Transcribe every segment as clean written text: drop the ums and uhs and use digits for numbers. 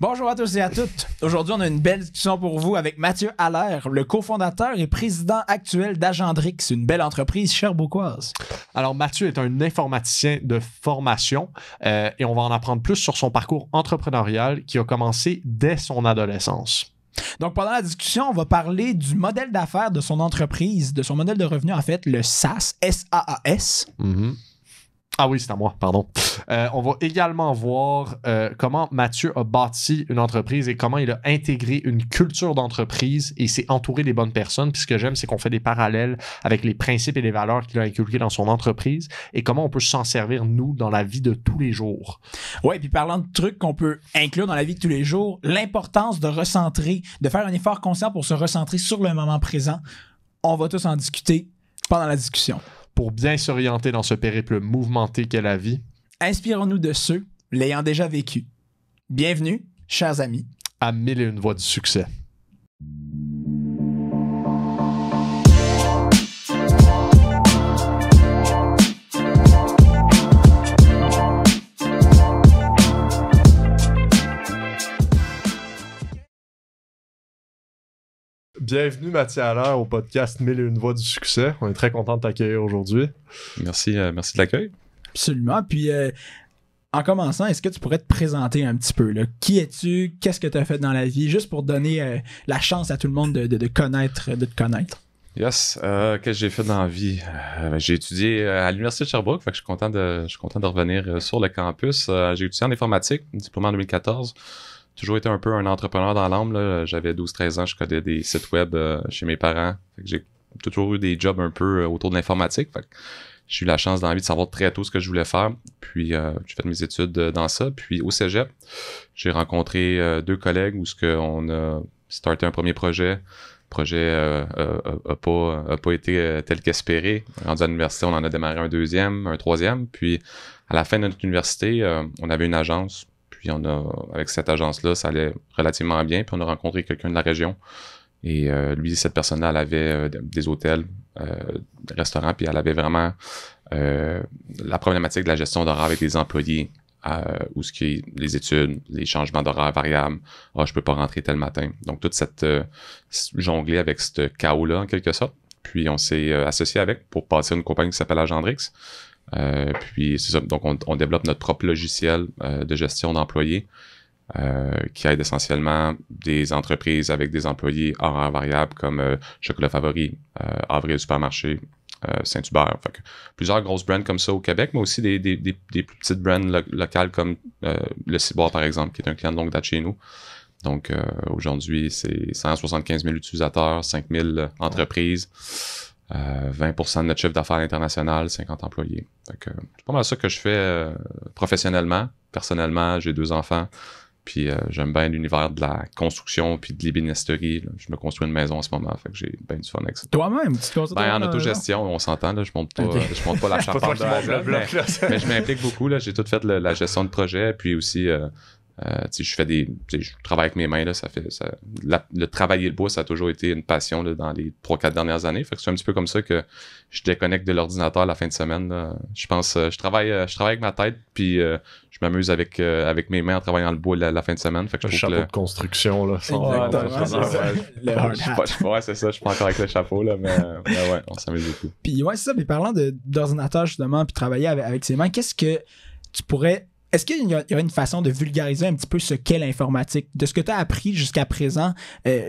Bonjour à tous et à toutes. Aujourd'hui, on a une belle discussion pour vous avec Mathieu Allaire, le cofondateur et président actuel d'Agendrix, une belle entreprise sherbrookoise. Alors, Mathieu est un informaticien de formation et on va en apprendre plus sur son parcours entrepreneurial qui a commencé dès son adolescence. Donc, pendant la discussion, on va parler du modèle d'affaires de son entreprise, de son modèle de revenu, en fait, le SaaS, S-A-A-S. Mm-hmm. Ah oui, c'est à moi, pardon. On va également voir comment Mathieu a bâti une entreprise et comment il a intégré une culture d'entreprise et s'est entouré des bonnes personnes. Puis ce que j'aime, c'est qu'on fait des parallèles avec les principes et les valeurs qu'il a inculqués dans son entreprise et comment on peut s'en servir, nous, dans la vie de tous les jours. Ouais, puis parlant de trucs qu'on peut inclure dans la vie de tous les jours, l'importance de recentrer, de faire un effort conscient pour se recentrer sur le moment présent. On va tous en discuter pendant la discussion. Pour bien s'orienter dans ce périple mouvementé qu'est la vie, inspirons-nous de ceux l'ayant déjà vécu. Bienvenue, chers amis, à 1001 voies du succès. Bienvenue Mathieu Allaire au podcast 1001 voies du succès. On est très content de t'accueillir aujourd'hui. Merci de l'accueil. Absolument. Puis, en commençant, est-ce que tu pourrais te présenter un petit peu? Là? Qui es-tu? Qu'est-ce que tu as fait dans la vie? Juste pour donner la chance à tout le monde de te connaître. Yes. Qu'est-ce que j'ai fait dans la vie? J'ai étudié à l'Université de Sherbrooke, fait que je suis content de revenir sur le campus. J'ai étudié en informatique, diplômé en 2014. Toujours été un peu un entrepreneur dans l'âme. Là. J'avais 12-13 ans, je codais des sites web chez mes parents. Fait que j'ai toujours eu des jobs un peu autour de l'informatique. Fait que j'ai eu la chance dans la vie de savoir très tôt ce que je voulais faire. Puis j'ai fait mes études dans ça. Puis au cégep, j'ai rencontré deux collègues où on a starté un premier projet. Le projet a pas été tel qu'espéré. Rendu à l'université, on en a démarré un deuxième, un troisième. Puis à la fin de notre université, on avait une agence. Puis avec cette agence-là, ça allait relativement bien. Puis on a rencontré quelqu'un de la région. Et lui, cette personne-là, elle avait des hôtels, des restaurants. Puis elle avait vraiment la problématique de la gestion d'horaire avec des employés. Où ce qui est les études, les changements d'horaire variables. Je peux pas rentrer tel matin. Donc, toute cette jongler avec ce chaos-là, en quelque sorte. Puis on s'est associé avec pour passer une compagnie qui s'appelle Agendrix. Puis c'est ça, donc on développe notre propre logiciel de gestion d'employés qui aide essentiellement des entreprises avec des employés horaires variables comme Chocolat Favori, Avril Supermarché, Saint-Hubert. Fait que plusieurs grosses brands comme ça au Québec, mais aussi des plus petites brands locales comme le Ciboire par exemple, qui est un client de longue date chez nous. Donc aujourd'hui, c'est 175 000 utilisateurs, 5 000 entreprises. 20% de notre chiffre d'affaires international, 50 employés. Fait que c'est pas mal ça que je fais professionnellement. Personnellement, j'ai 2 enfants. Puis j'aime bien l'univers de la construction puis de l'ébénisterie. Je me construis une maison en ce moment. Fait que j'ai bien du fun avec ça. Toi-même, tu te construis en autogestion, on s'entend. Là, je monte pas la charpente de mon bloc, mais je m'implique beaucoup. Là, j'ai tout fait la gestion de projet. Puis aussi, je travaille avec mes mains. Là, le travailler le bois, ça a toujours été une passion là, dans les 3-4 dernières années. Fait que c'est un petit peu comme ça que je déconnecte de l'ordinateur la fin de semaine. Là. Je pense, je travaille avec ma tête, puis je m'amuse avec mes mains en travaillant le bois la fin de semaine. Fait que le chapeau de construction, là. Ouais, c'est ça. Je suis pas encore avec le chapeau, là, mais ouais, on s'amuse beaucoup. Puis ouais, c'est ça. Mais parlant d'ordinateur, justement, puis travailler avec ses mains, qu'est-ce que tu pourrais... Est-ce qu'il y a une façon de vulgariser un petit peu ce qu'est l'informatique? De ce que tu as appris jusqu'à présent,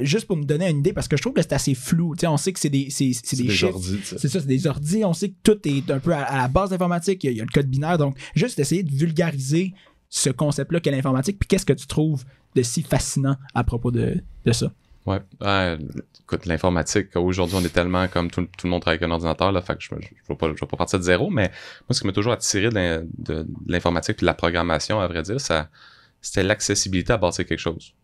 juste pour me donner une idée, parce que je trouve que c'est assez flou. T'sais, on sait que c'est des chiffres. Ordis, c'est ça, c'est des ordis. On sait que tout est un peu à la base de l'informatique. Il y a le code binaire. Donc, juste essayer de vulgariser ce concept-là qu'est l'informatique. Puis qu'est-ce que tu trouves de si fascinant à propos de ça? Ouais. Écoute, l'informatique, aujourd'hui, on est tellement comme tout le monde travaille avec un ordinateur, là, fait que je vais pas partir de zéro, mais moi, ce qui m'a toujours attiré de l'informatique et de la programmation, à vrai dire, c'était l'accessibilité à bâtir quelque chose.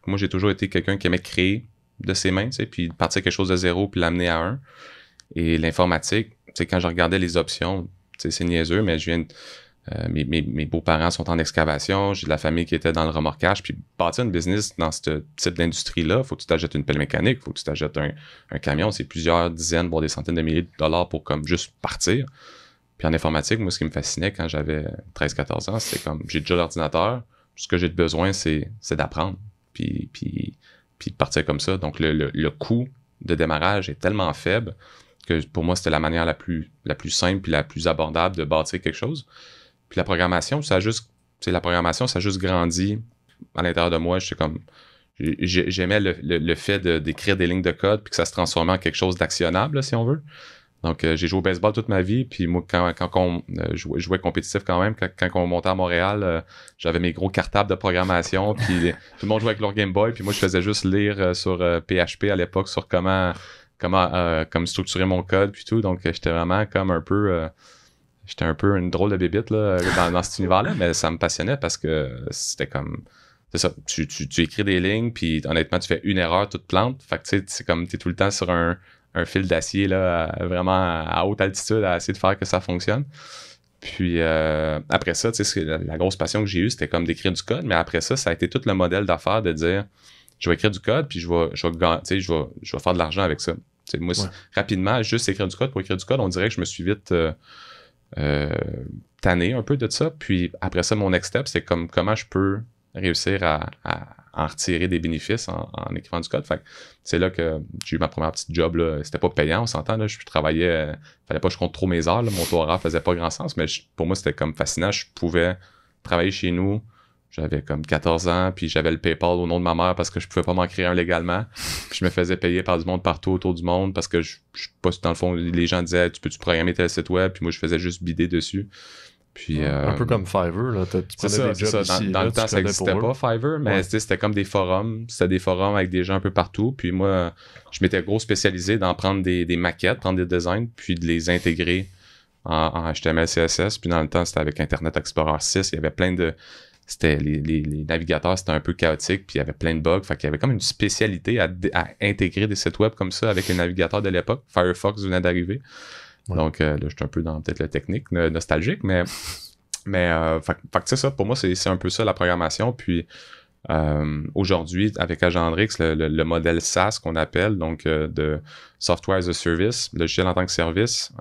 Moi, j'ai toujours été quelqu'un qui aimait créer de ses mains, puis partir quelque chose de zéro puis l'amener à un. Et l'informatique, quand je regardais les options, c'est niaiseux, mais je viens mes beaux-parents sont en excavation, j'ai de la famille qui était dans le remorquage, puis bâtir une business dans ce type d'industrie-là, faut que tu t'achètes une pelle mécanique, faut que tu t'achètes un camion, c'est plusieurs dizaines, voire des centaines de milliers de dollars pour comme juste partir. Puis en informatique, moi, ce qui me fascinait quand j'avais 13-14 ans, c'était comme, j'ai déjà l'ordinateur, ce que j'ai de besoin, c'est d'apprendre. Puis de partir comme ça. Donc, le coût de démarrage est tellement faible que pour moi, c'était la manière la plus simple puis la plus abordable de bâtir quelque chose. Puis la programmation, ça a juste grandi à l'intérieur de moi. J'aimais le fait d'écrire des lignes de code puis que ça se transformait en quelque chose d'actionnable, là, si on veut. Donc, j'ai joué au baseball toute ma vie, puis moi, quand on jouait compétitif quand même, quand on montait à Montréal, j'avais mes gros cartables de programmation, puis tout le monde jouait avec leur Game Boy, puis moi, je faisais juste lire sur PHP à l'époque, sur comment structurer mon code, puis tout. Donc, j'étais vraiment comme j'étais un peu une drôle de bébite là, dans cet univers-là, mais ça me passionnait parce que c'était comme... C'est ça, tu écris des lignes, puis honnêtement, tu fais une erreur, toute plante. Fait que tu sais, c'est comme t'es tout le temps sur un fil d'acier là, vraiment à haute altitude à essayer de faire que ça fonctionne. Puis après ça, tu sais, la grosse passion que j'ai eue, c'était comme d'écrire du code, mais après ça, ça a été tout le modèle d'affaires de dire je vais écrire du code, puis je vais faire de l'argent avec ça. T'sais, moi, rapidement, juste écrire du code pour écrire du code, on dirait que je me suis vite tanné un peu de ça. Puis après ça, mon next step, c'est comment je peux réussir à en retirer des bénéfices en écrivant du code. Fait que c'est là que j'ai eu ma première petite job, là. C'était pas payant, on s'entend, là. Je travaillais, fallait pas que je compte trop mes heures, là. Mon taux horaire faisait pas grand sens, mais pour moi, c'était comme fascinant. Je pouvais travailler chez nous. J'avais comme 14 ans, puis j'avais le PayPal au nom de ma mère parce que je pouvais pas m'en créer un légalement. Puis je me faisais payer par du monde partout autour du monde parce que je pas, dans le fond, les gens disaient, tu peux-tu programmer tel site web? Puis moi, je faisais juste bider dessus. Puis, un peu comme Fiverr, là. Tu prenais des jobs ici. Dans le temps, ça n'existait pas, Fiverr, mais c'était comme des forums. C'était des forums avec des gens un peu partout. Puis moi, je m'étais gros spécialisé dans prendre des maquettes, prendre des designs, puis de les intégrer en HTML, CSS. Puis dans le temps, c'était avec Internet Explorer 6. Il y avait plein de... les navigateurs, c'était un peu chaotique, puis il y avait plein de bugs. Fait qu'il y avait comme une spécialité à intégrer des sites web comme ça avec les navigateurs de l'époque. Firefox venait d'arriver. Ouais. Donc là, je suis un peu dans peut-être la technique nostalgique, mais fait que c'est ça, pour moi, c'est un peu ça la programmation. Puis aujourd'hui, avec Agendrix, le modèle SaaS qu'on appelle, donc de Software as a Service, logiciel en tant que service,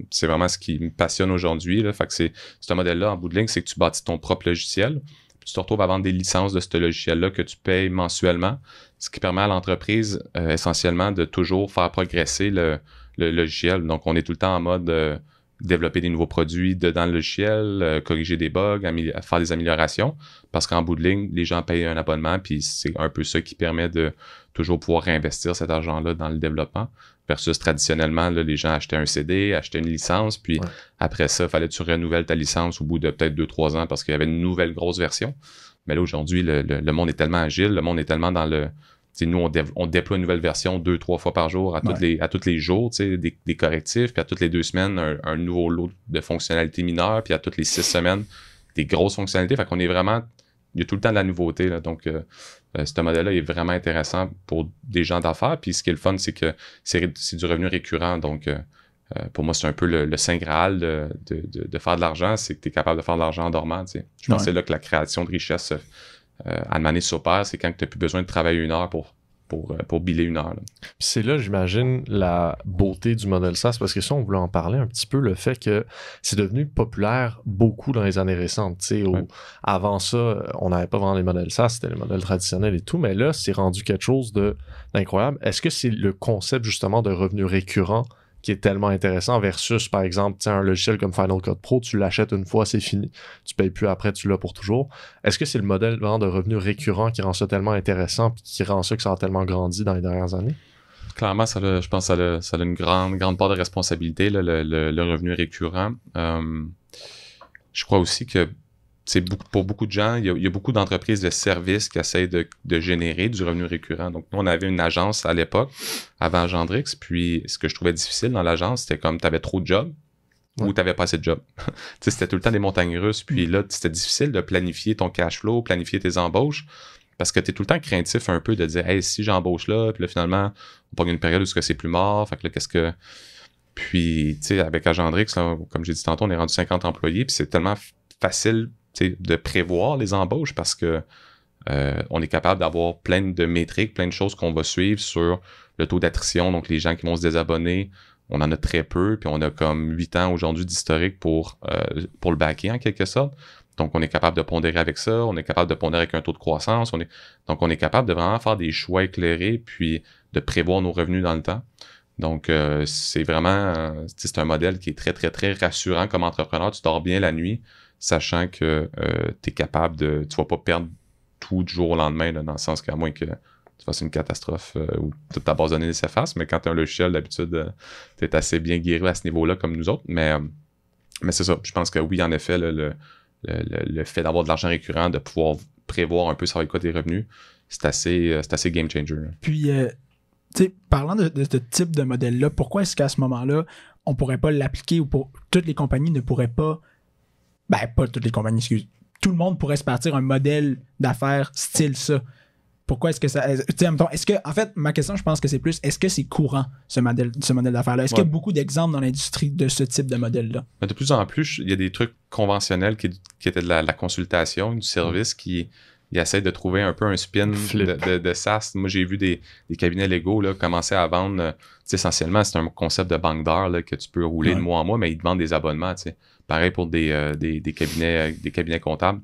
c'est vraiment ce qui me passionne aujourd'hui. Fait que c'est ce modèle-là, en bout de ligne, c'est que tu bâtis ton propre logiciel. Puis tu te retrouves à vendre des licences de ce logiciel-là que tu payes mensuellement, ce qui permet à l'entreprise essentiellement de toujours faire progresser le logiciel. Donc, on est tout le temps en mode développer des nouveaux produits dedans le logiciel, corriger des bugs, faire des améliorations, parce qu'en bout de ligne, les gens payent un abonnement, puis c'est un peu ça qui permet de toujours pouvoir réinvestir cet argent-là dans le développement, versus traditionnellement, là, les gens achetaient un CD, achetaient une licence, puis après ça, il fallait que tu renouvelles ta licence au bout de peut-être 2-3 ans parce qu'il y avait une nouvelle grosse version. Mais là, aujourd'hui, le monde est tellement agile, le monde est tellement dans le... T'sais, nous, on déploie une nouvelle version 2-3 fois par jour à tous les jours, des correctifs, puis à toutes les 2 semaines, un nouveau lot de fonctionnalités mineures, puis à toutes les 6 semaines, des grosses fonctionnalités. Fait qu'on est vraiment... Il y a tout le temps de la nouveauté, là. Donc, ce modèle-là est vraiment intéressant pour des gens d'affaires. Puis ce qui est le fun, c'est que c'est du revenu récurrent. Donc, pour moi, c'est un peu le saint graal de faire de l'argent, c'est que tu es capable de faire de l'argent en dormant. Je pense que c'est là que la création de richesse à demander s'opère, c'est quand tu n'as plus besoin de travailler 1 heure pour biller 1 heure. Puis c'est là, j'imagine, la beauté du modèle SaaS, parce que ça, on voulait en parler un petit peu, le fait que c'est devenu populaire beaucoup dans les années récentes. Avant ça, on n'avait pas vraiment les modèles SaaS, c'était les modèles traditionnels et tout, mais là, c'est rendu quelque chose d'incroyable. Est-ce que c'est le concept, justement, de revenu récurrent qui est tellement intéressant versus, par exemple, un logiciel comme Final Cut Pro, tu l'achètes une fois, c'est fini. Tu payes plus après, tu l'as pour toujours. Est-ce que c'est le modèle vraiment de revenu récurrent qui rend ça tellement intéressant puis qui rend ça que ça a tellement grandi dans les dernières années? Clairement, je pense que ça a une grande part de responsabilité, là, le revenu récurrent. Je crois aussi que pour beaucoup de gens, il y a beaucoup d'entreprises de services qui essayent de générer du revenu récurrent. Donc, nous, on avait une agence à l'époque, avant Agendrix, puis ce que je trouvais difficile dans l'agence, c'était comme tu avais trop de jobs ou tu n'avais pas assez de jobs. C'était tout le temps des montagnes russes, puis là, c'était difficile de planifier ton cash flow, planifier tes embauches, parce que tu es tout le temps craintif un peu de dire « Hey, si j'embauche là, puis là, finalement, on prend une période où c'est plus mort, fait que là, qu'est-ce que... » Puis, tu sais, avec Agendrix, là, comme j'ai dit tantôt, on est rendu 50 employés, puis c'est tellement facile de prévoir les embauches parce que on est capable d'avoir plein de métriques, plein de choses qu'on va suivre sur le taux d'attrition, donc les gens qui vont se désabonner, on en a très peu, puis on a comme 8 ans aujourd'hui d'historique pour le backer en quelque sorte. Donc, on est capable de pondérer avec ça, on est capable de pondérer avec un taux de croissance, donc on est capable de vraiment faire des choix éclairés, puis de prévoir nos revenus dans le temps. Donc, c'est vraiment, c'est un modèle qui est très, très, très rassurant comme entrepreneur. Tu dors bien la nuit, sachant que tu es capable tu vas pas perdre tout du jour au lendemain, là, dans le sens qu'à moins que tu fasses une catastrophe où toute ta base de données s'efface, mais quand tu as un logiciel, d'habitude, tu es assez bien guéri à ce niveau-là comme nous autres. Mais c'est ça. Je pense que oui, en effet, le fait d'avoir de l'argent récurrent, de pouvoir prévoir un peu ça va être quoi tes revenus, c'est assez game changer. Là. Puis, tu sais, parlant de ce type de modèle-là, pourquoi est-ce qu'à ce moment-là, on pourrait pas l'appliquer ou toutes les compagnies ne pourraient pas. Ben, pas toutes les compagnies, excuse. Tout le monde pourrait se partir un modèle d'affaires style ça. Pourquoi est-ce que ça. Tu sais, est-ce que. En fait, ma question, je pense que c'est plus est-ce que c'est courant, ce modèle d'affaires-là? Est-ce qu'il y a beaucoup d'exemples dans l'industrie de ce type de modèle-là? Mais de plus en plus, il y a des trucs conventionnels qui étaient de la consultation, du service qui. Ils essaient de trouver un peu un spin de SaaS. Moi, j'ai vu des cabinets légaux là, commencer à vendre. Essentiellement, c'est un concept de banque d'heures là, que tu peux rouler de mois en mois, mais ils te vendent des abonnements. T'sais. Pareil pour des cabinets comptables.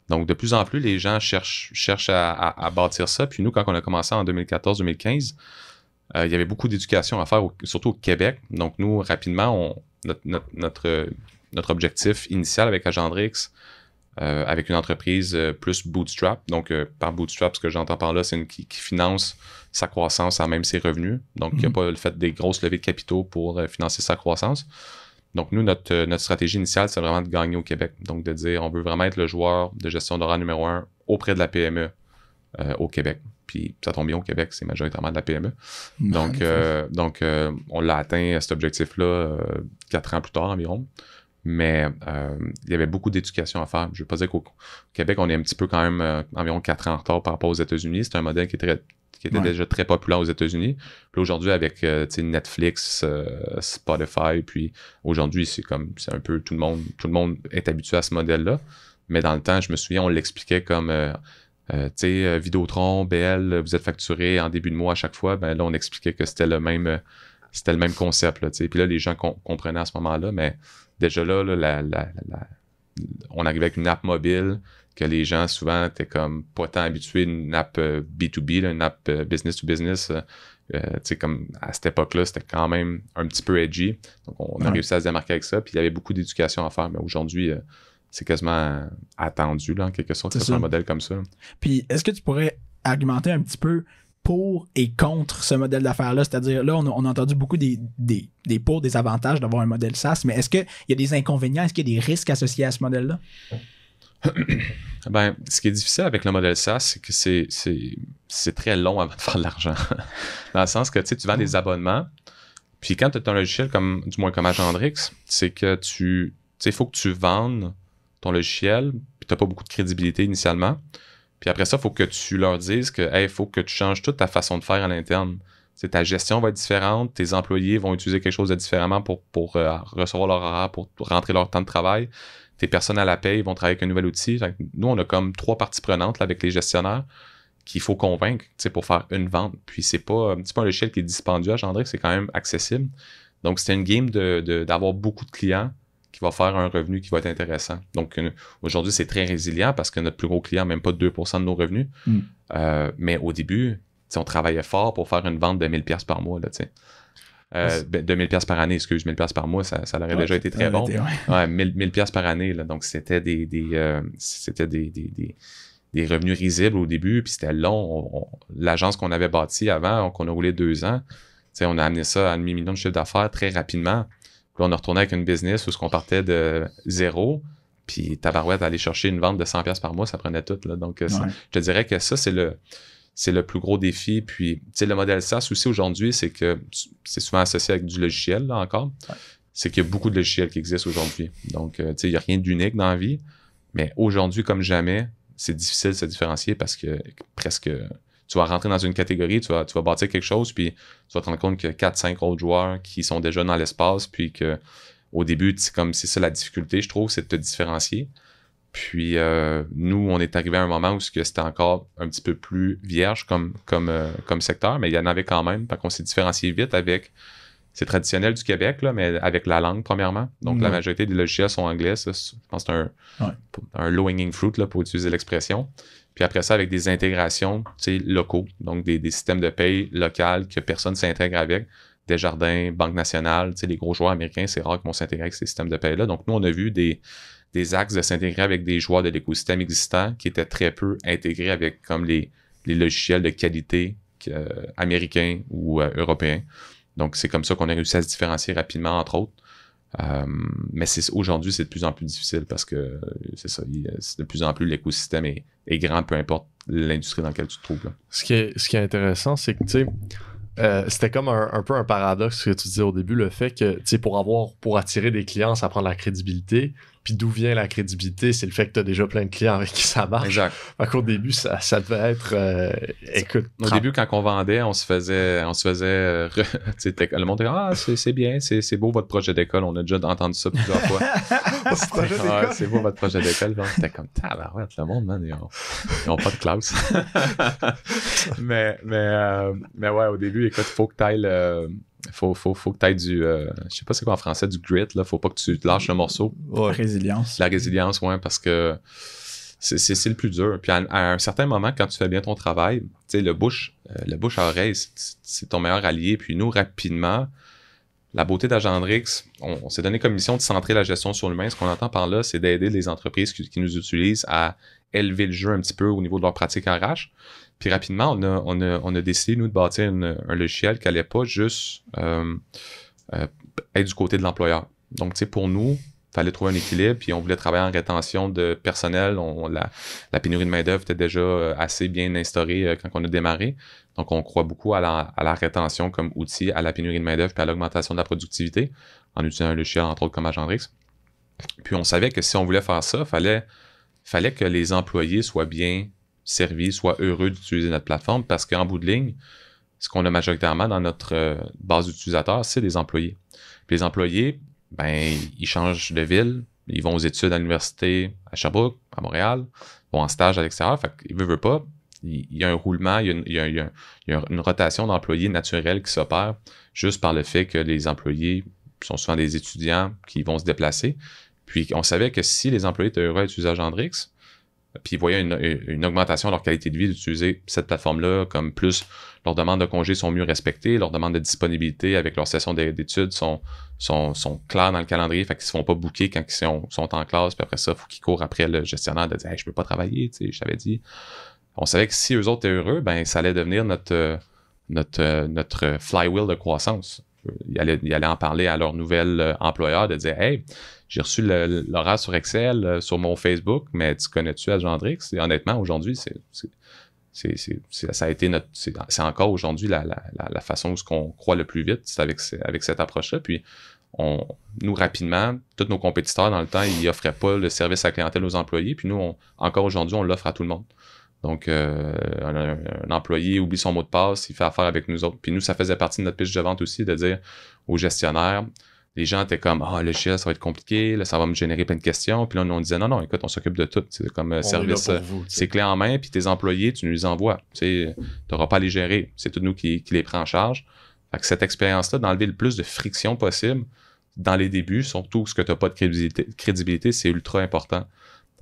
Donc, de plus en plus, les gens cherchent à bâtir ça. Puis nous, quand on a commencé en 2014-2015, il y avait beaucoup d'éducation à faire, surtout au Québec. Donc, nous, rapidement, notre objectif initial avec Agendrix, avec une entreprise plus bootstrap. Donc, par bootstrap, ce que j'entends par là, c'est qui finance sa croissance à même ses revenus. Donc, il n'y a pas le fait des grosses levées de capitaux pour financer sa croissance. Donc, nous, notre stratégie initiale, c'est vraiment de gagner au Québec. Donc, de dire, on veut vraiment être le joueur de gestion d'horaire numéro 1 auprès de la PME au Québec. Puis, ça tombe bien au Québec, c'est majoritairement de la PME. Donc, on l'a atteint, cet objectif-là, 4 ans plus tard environ. Mais il y avait beaucoup d'éducation à faire. Je ne veux pas dire qu'au Québec, on est un petit peu quand même environ 4 ans en retard par rapport aux États-Unis. C'est un modèle qui était déjà très populaire aux États-Unis. Puis aujourd'hui, avec Netflix, Spotify, puis aujourd'hui, c'est un peu tout le monde est habitué à ce modèle-là. Mais dans le temps, je me souviens, on l'expliquait comme Vidéotron, BL, vous êtes facturé en début de mois à chaque fois. Ben là, on expliquait que c'était le même concept. Là, puis là, les gens comprenaient à ce moment-là, mais déjà là, on arrivait avec une app mobile que les gens, souvent, étaient comme pas tant habitués, une app B2B, là, une app business to business. Comme à cette époque-là, c'était quand même un petit peu edgy. Donc, on a réussi à se démarquer avec ça. Puis, il y avait beaucoup d'éducation à faire. Mais aujourd'hui, c'est quasiment attendu, là, en quelque sorte, que ce soit un modèle comme ça. Puis, est-ce que tu pourrais argumenter un petit peu pour et contre ce modèle d'affaires-là? C'est-à-dire, là, on a entendu beaucoup des pour, des avantages d'avoir un modèle SaaS, mais est-ce qu'il y a des inconvénients? Est-ce qu'il y a des risques associés à ce modèle-là? Ben, ce qui est difficile avec le modèle SaaS, c'est que c'est très long avant de faire de l'argent. Dans le sens que tu vends des abonnements, puis quand tu as un logiciel, du moins comme Agendrix, c'est que il faut que tu vendes ton logiciel, puis tu n'as pas beaucoup de crédibilité initialement. Puis après ça, il faut que tu leur dises que il faut que tu changes toute ta façon de faire à l'interne. Ta gestion va être différente, tes employés vont utiliser quelque chose de différemment pour recevoir leur horaire, pour rentrer leur temps de travail. Tes personnes à la paye vont travailler avec un nouvel outil. Fait que nous, on a comme 3 parties prenantes là, avec les gestionnaires qu'il faut convaincre pour faire une vente. Puis c'est pas un logiciel qui est dispendieux à Agendrix, c'est quand même accessible. Donc, c'est une game d'avoir beaucoup de clients qui va faire un revenu qui va être intéressant. Donc, aujourd'hui, c'est très résilient parce que notre plus gros client n'a même pas 2% de nos revenus. Mais au début, on travaillait fort pour faire une vente de 1000$ par mois. Là, 2000$ par année, 1000$ par mois, ça aurait déjà été très bon. 1000$ par année. Là, donc, c'était des revenus risibles au début, puis c'était long. L'agence qu'on avait bâtie avant, qu'on a roulé 2 ans, on a amené ça à 1,5 million de chiffre d'affaires très rapidement. Puis on a retourné avec une business où on partait de 0, puis tabarouette, aller chercher une vente de 100$ par mois, ça prenait tout. Là. Donc, je te dirais que ça, c'est le plus gros défi. Puis, le modèle SaaS aussi aujourd'hui, c'est que c'est souvent associé avec du logiciel, là, encore. Ouais. C'est qu'il y a beaucoup de logiciels qui existent aujourd'hui. Donc, il n'y a rien d'unique dans la vie. Mais aujourd'hui, comme jamais, c'est difficile de se différencier parce que presque... Tu vas rentrer dans une catégorie, tu vas bâtir quelque chose, puis tu vas te rendre compte qu'il y a 4-5 autres joueurs qui sont déjà dans l'espace, puis que au début, c'est ça la difficulté, je trouve, c'est de te différencier. Puis nous, on est arrivé à un moment où c'était encore un petit peu plus vierge comme secteur, mais il y en avait quand même, parce qu'on s'est différencié vite avec c'est traditionnel du Québec, là, mais avec la langue, premièrement. Donc, la majorité des logiciels sont anglais. Ça, je pense que c'est un low-hanging fruit là, pour utiliser l'expression. Puis après ça, avec des intégrations locaux, donc des systèmes de paye locales que personne ne s'intègre avec. Desjardins, Banque nationale, les gros joueurs américains, c'est rare qu'ils vont s'intégrer avec ces systèmes de paye-là. Donc, nous, on a vu des axes de s'intégrer avec des joueurs de l'écosystème existant qui étaient très peu intégrés avec comme les logiciels de qualité américains ou européens. Donc, c'est comme ça qu'on a réussi à se différencier rapidement, entre autres. Mais aujourd'hui, c'est de plus en plus difficile parce que c'est ça, c'est de plus en plus l'écosystème est grand, peu importe l'industrie dans laquelle tu te trouves. Là. Ce qui est intéressant, c'est que, tu sais, c'était comme un peu un paradoxe que tu disais au début, le fait que, tu sais, pour attirer des clients, ça prend de la crédibilité. Puis d'où vient la crédibilité? C'est le fait que tu as déjà plein de clients avec qui ça marche. Exact. Fait qu'au début, ça devait être... écoute... Au début, quand on vendait, on se faisait le monde disait « c'est bien, c'est beau votre projet d'école. » On a déjà entendu ça plusieurs fois. C'est beau votre projet d'école. C'était comme « tabarouette, le monde, man, ils ont pas de classe. » mais ouais, au début, écoute, il faut que tu ailles faut que tu aies du je sais pas c'est quoi en français, du grit là, faut pas que tu lâches le morceau. La résilience. La résilience, ouais, parce que c'est le plus dur. Puis à un certain moment, quand tu fais bien ton travail, tu sais, le bouche à oreille, c'est ton meilleur allié. Puis nous, rapidement, la beauté d'Agendrix, on s'est donné comme mission de centrer la gestion sur l'humain. Ce qu'on entend par là, c'est d'aider les entreprises qui nous utilisent à élever le jeu un petit peu au niveau de leur pratique RH. Puis rapidement, on a décidé, nous, de bâtir un logiciel qui n'allait pas juste être du côté de l'employeur. Donc, tu sais, pour nous, il fallait trouver un équilibre, puis on voulait travailler en rétention de personnel. La pénurie de main-d'œuvre était déjà assez bien instaurée quand on a démarré. Donc, on croit beaucoup à la rétention comme outil, à la pénurie de main-d'œuvre, puis à l'augmentation de la productivité, en utilisant un logiciel, entre autres, comme Agendrix. Puis on savait que si on voulait faire ça, fallait que les employés soient bien servis, soient heureux d'utiliser notre plateforme, parce qu'en bout de ligne, ce qu'on a majoritairement dans notre base d'utilisateurs, c'est des employés. Puis les employés, ben, ils changent de ville, ils vont aux études à l'université à Sherbrooke, à Montréal, vont en stage à l'extérieur, fait qu'ils veulent pas. Il y a un roulement, il y a une rotation d'employés naturelle qui s'opère juste par le fait que les employés sont souvent des étudiants qui vont se déplacer. Puis on savait que si les employés étaient heureux à utiliser Agendrix, puis ils voyaient une augmentation de leur qualité de vie d'utiliser cette plateforme-là, comme plus leurs demandes de congés sont mieux respectées, leurs demandes de disponibilité avec leur session d'études sont claires dans le calendrier, fait qu'ils se font pas booker quand ils sont en classe, puis après ça, il faut qu'ils courent après le gestionnaire de dire hey, « je peux pas travailler, tu sais, je t'avais dit ». On savait que si eux autres étaient heureux, ben ça allait devenir notre flywheel de croissance. Ils allaient en parler à leur nouvel employeur, de dire « Hey, j'ai reçu l'horaire sur Excel, sur mon Facebook, mais tu connais-tu Agendrix? » Et honnêtement, aujourd'hui, ça a été c'est encore aujourd'hui la façon où on croit le plus vite, c'est avec cette approche-là. Puis nous, rapidement, tous nos compétiteurs, dans le temps, ils offraient pas le service à la clientèle aux employés. Puis nous, encore aujourd'hui, on l'offre à tout le monde. Donc, un employé oublie son mot de passe, il fait affaire avec nous autres. Puis nous, ça faisait partie de notre pitch de vente aussi, de dire aux gestionnaires, les gens étaient comme « Ah, le logiciel, ça va être compliqué, là, ça va me générer plein de questions. » Puis là, nous, on disait « Non, écoute, on s'occupe de tout. C'est comme service, c'est clé en main, puis tes employés, tu nous les envoies. Tu n'auras pas à les gérer. C'est tout nous qui les prend en charge. » Fait que cette expérience-là, d'enlever le plus de friction possible dans les débuts, surtout ce que tu n'as pas de crédibilité, c'est ultra important.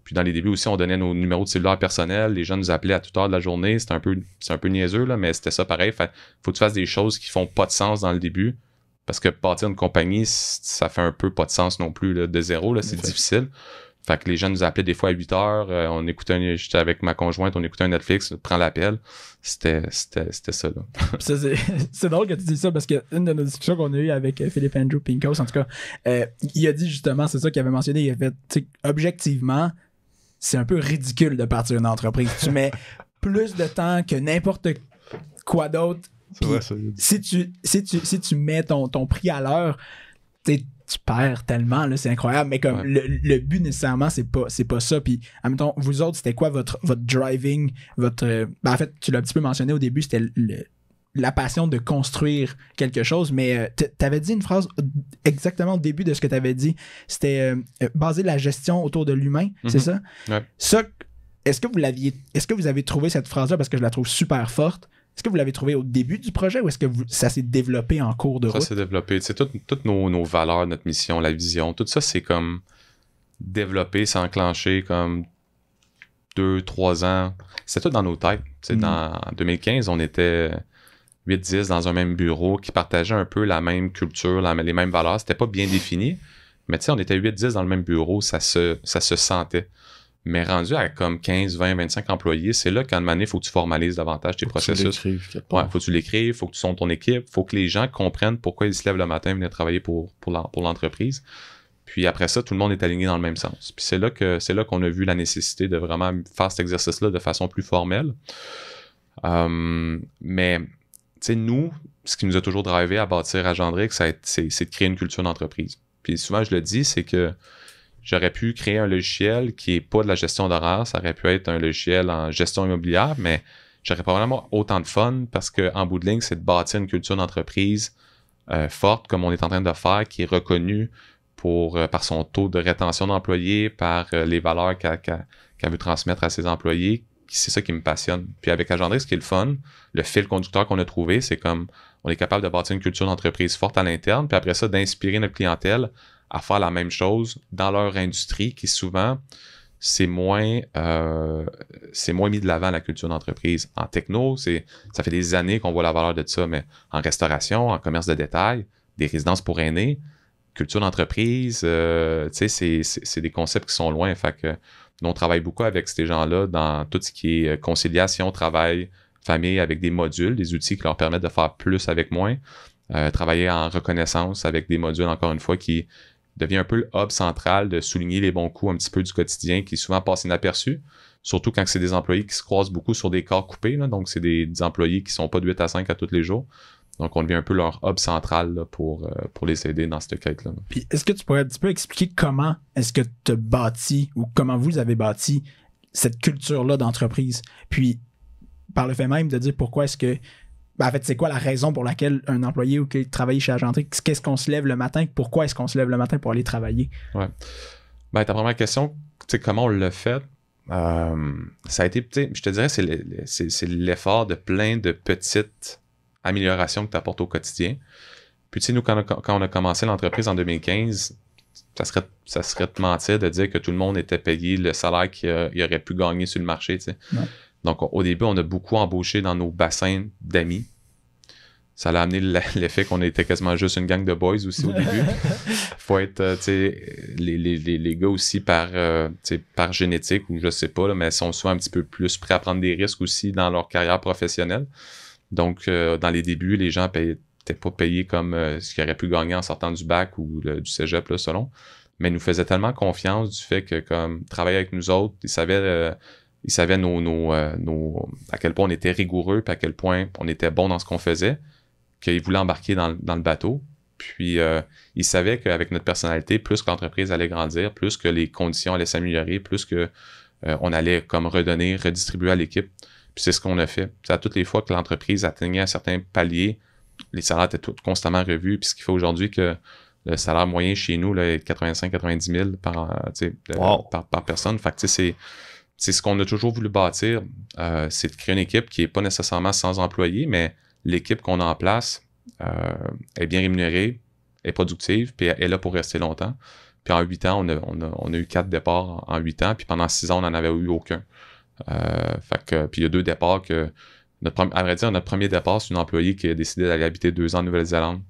Puis dans les débuts aussi, on donnait nos numéros de cellulaire personnels. Les gens nous appelaient à toute heure de la journée. C'est un peu niaiseux, là, mais c'était ça pareil. Fait faut que tu fasses des choses qui font pas de sens dans le début. Parce que bâtir une compagnie, ça fait un peu pas de sens non plus là, de zéro. Là, c'est difficile. Fait que les gens nous appelaient des fois à 8 heures. J'étais avec ma conjointe, on écoutait un Netflix, prends l'appel. C'était ça, là. c'est drôle que tu dis ça parce qu'une de nos discussions qu'on a eues avec Philippe Andrew Pinkos, en tout cas, il a dit justement, c'est ça qu'il avait mentionné, il a fait, objectivement, c'est un peu ridicule de partir une entreprise. Tu mets plus de temps que n'importe quoi d'autre. Si tu mets ton prix à l'heure, tu perds tellement, là, c'est incroyable. Mais comme le but nécessairement, c'est pas ça. Puis, admettons, vous autres, c'était quoi votre driving, en fait, tu l'as un petit peu mentionné au début, c'était la passion de construire quelque chose, mais t'avais dit une phrase exactement au début de ce que t'avais dit, c'était baser la gestion autour de l'humain, c'est ça? Ouais. Ça, est-ce que vous avez trouvé cette phrase-là, parce que je la trouve super forte, est-ce que vous l'avez trouvé au début du projet ou est-ce que ça s'est développé en cours de route? Ça s'est développé. Tu sais, toutes nos valeurs, notre mission, la vision, tout ça, c'est comme développé, c'est enclenché comme 2-3 ans. C'était tout dans nos têtes. Tu sais, en 2015, on était 8-10 dans un même bureau qui partageait un peu la même culture, les mêmes valeurs. C'était pas bien défini, mais tu sais, on était 8-10 dans le même bureau, ça se sentait. Mais rendu à comme 15, 20, 25 employés, c'est là qu'à un moment donné, il faut que tu formalises davantage tes processus. Faut que tu l'écrives, faut que tu sondes ton équipe, faut que les gens comprennent pourquoi ils se lèvent le matin et viennent travailler pour l'entreprise. Puis après ça, tout le monde est aligné dans le même sens. Puis c'est là qu'on a vu la nécessité de vraiment faire cet exercice-là de façon plus formelle. Mais tu sais, nous, ce qui nous a toujours drivé à bâtir Agendrix, c'est de créer une culture d'entreprise. Puis souvent, je le dis, c'est que j'aurais pu créer un logiciel qui n'est pas de la gestion d'horaire, ça aurait pu être un logiciel en gestion immobilière, mais j'aurais pas vraiment autant de fun parce qu'en bout de ligne, c'est de bâtir une culture d'entreprise forte, comme on est en train de faire, qui est reconnue par son taux de rétention d'employés, par les valeurs qu'elle veut transmettre à ses employés. C'est ça qui me passionne. Puis avec Agendrix, ce qui est le fun, le fil conducteur qu'on a trouvé, c'est comme on est capable de bâtir une culture d'entreprise forte à l'interne, puis après ça, d'inspirer notre clientèle à faire la même chose dans leur industrie qui souvent, c'est moins mis de l'avant la culture d'entreprise. En techno, ça fait des années qu'on voit la valeur de ça, mais en restauration, en commerce de détail, des résidences pour aînés, culture d'entreprise, tu sais, c'est des concepts qui sont loin. Fait que nous, on travaille beaucoup avec ces gens-là dans tout ce qui est conciliation, travail, famille, avec des modules, des outils qui leur permettent de faire plus avec moins. Travailler en reconnaissance avec des modules, encore une fois, qui devient un peu le hub central de souligner les bons coups un petit peu du quotidien qui souvent passe inaperçu, surtout quand c'est des employés qui se croisent beaucoup sur des corps coupés, là, donc c'est des employés qui sont pas de 8 à 5 à tous les jours. Donc on devient un peu leur hub central là, pour les aider dans cette quête-là. Puis est-ce que tu pourrais un petit peu expliquer comment est-ce que tu as bâti ou comment vous avez bâti cette culture-là d'entreprise? Puis par le fait même de dire pourquoi est-ce que en fait, c'est quoi la raison pour laquelle un employé ou qui travaille chez Agendrix, qu'est-ce qu'on se lève le matin? Pourquoi est-ce qu'on se lève le matin pour aller travailler? Ouais. Ben, ta première question, tu sais, comment on l'a fait? Ça a été, je te dirais, c'est l'effort de plein de petites améliorations que tu apportes au quotidien. Puis, tu sais, nous, quand on a commencé l'entreprise en 2015, ça serait te mentir de dire que tout le monde était payé le salaire qu'il aurait pu gagner sur le marché, tu sais. Ouais. Donc, au début, on a beaucoup embauché dans nos bassins d'amis. Ça a amené l'effet qu'on était quasiment juste une gang de boys aussi au début. Faut être, tu sais, les gars aussi par génétique ou je sais pas, là, mais sont souvent un petit peu plus prêts à prendre des risques aussi dans leur carrière professionnelle. Donc, dans les débuts, les gens n'étaient pas payés comme ce qu'ils auraient pu gagner en sortant du bac ou du cégep, là, selon. Mais ils nous faisaient tellement confiance du fait que, comme, travailler avec nous autres, ils savaient à quel point on était rigoureux puis à quel point on était bon dans ce qu'on faisait, qu'ils voulaient embarquer dans le bateau. Puis ils savaient qu'avec notre personnalité, plus que l'entreprise allait grandir, plus que les conditions allaient s'améliorer, plus que on allait comme redistribuer à l'équipe. Puis c'est ce qu'on a fait. C'est à toutes les fois que l'entreprise atteignait un certain palier, les salaires étaient constamment revus. Puis ce qui fait aujourd'hui que le salaire moyen chez nous là, est 85-90 000 par personne. Fait que tu sais, c'est ce qu'on a toujours voulu bâtir, c'est de créer une équipe qui n'est pas nécessairement sans employés, mais l'équipe qu'on a en place est bien rémunérée, est productive, puis elle est là pour rester longtemps. Puis en 8 ans, on a eu 4 départs en 8 ans, puis pendant 6 ans, on n'en avait eu aucun. Puis il y a 2 départs que... à vrai dire, notre premier départ, c'est une employée qui a décidé d'aller habiter 2 ans en Nouvelle-Zélande.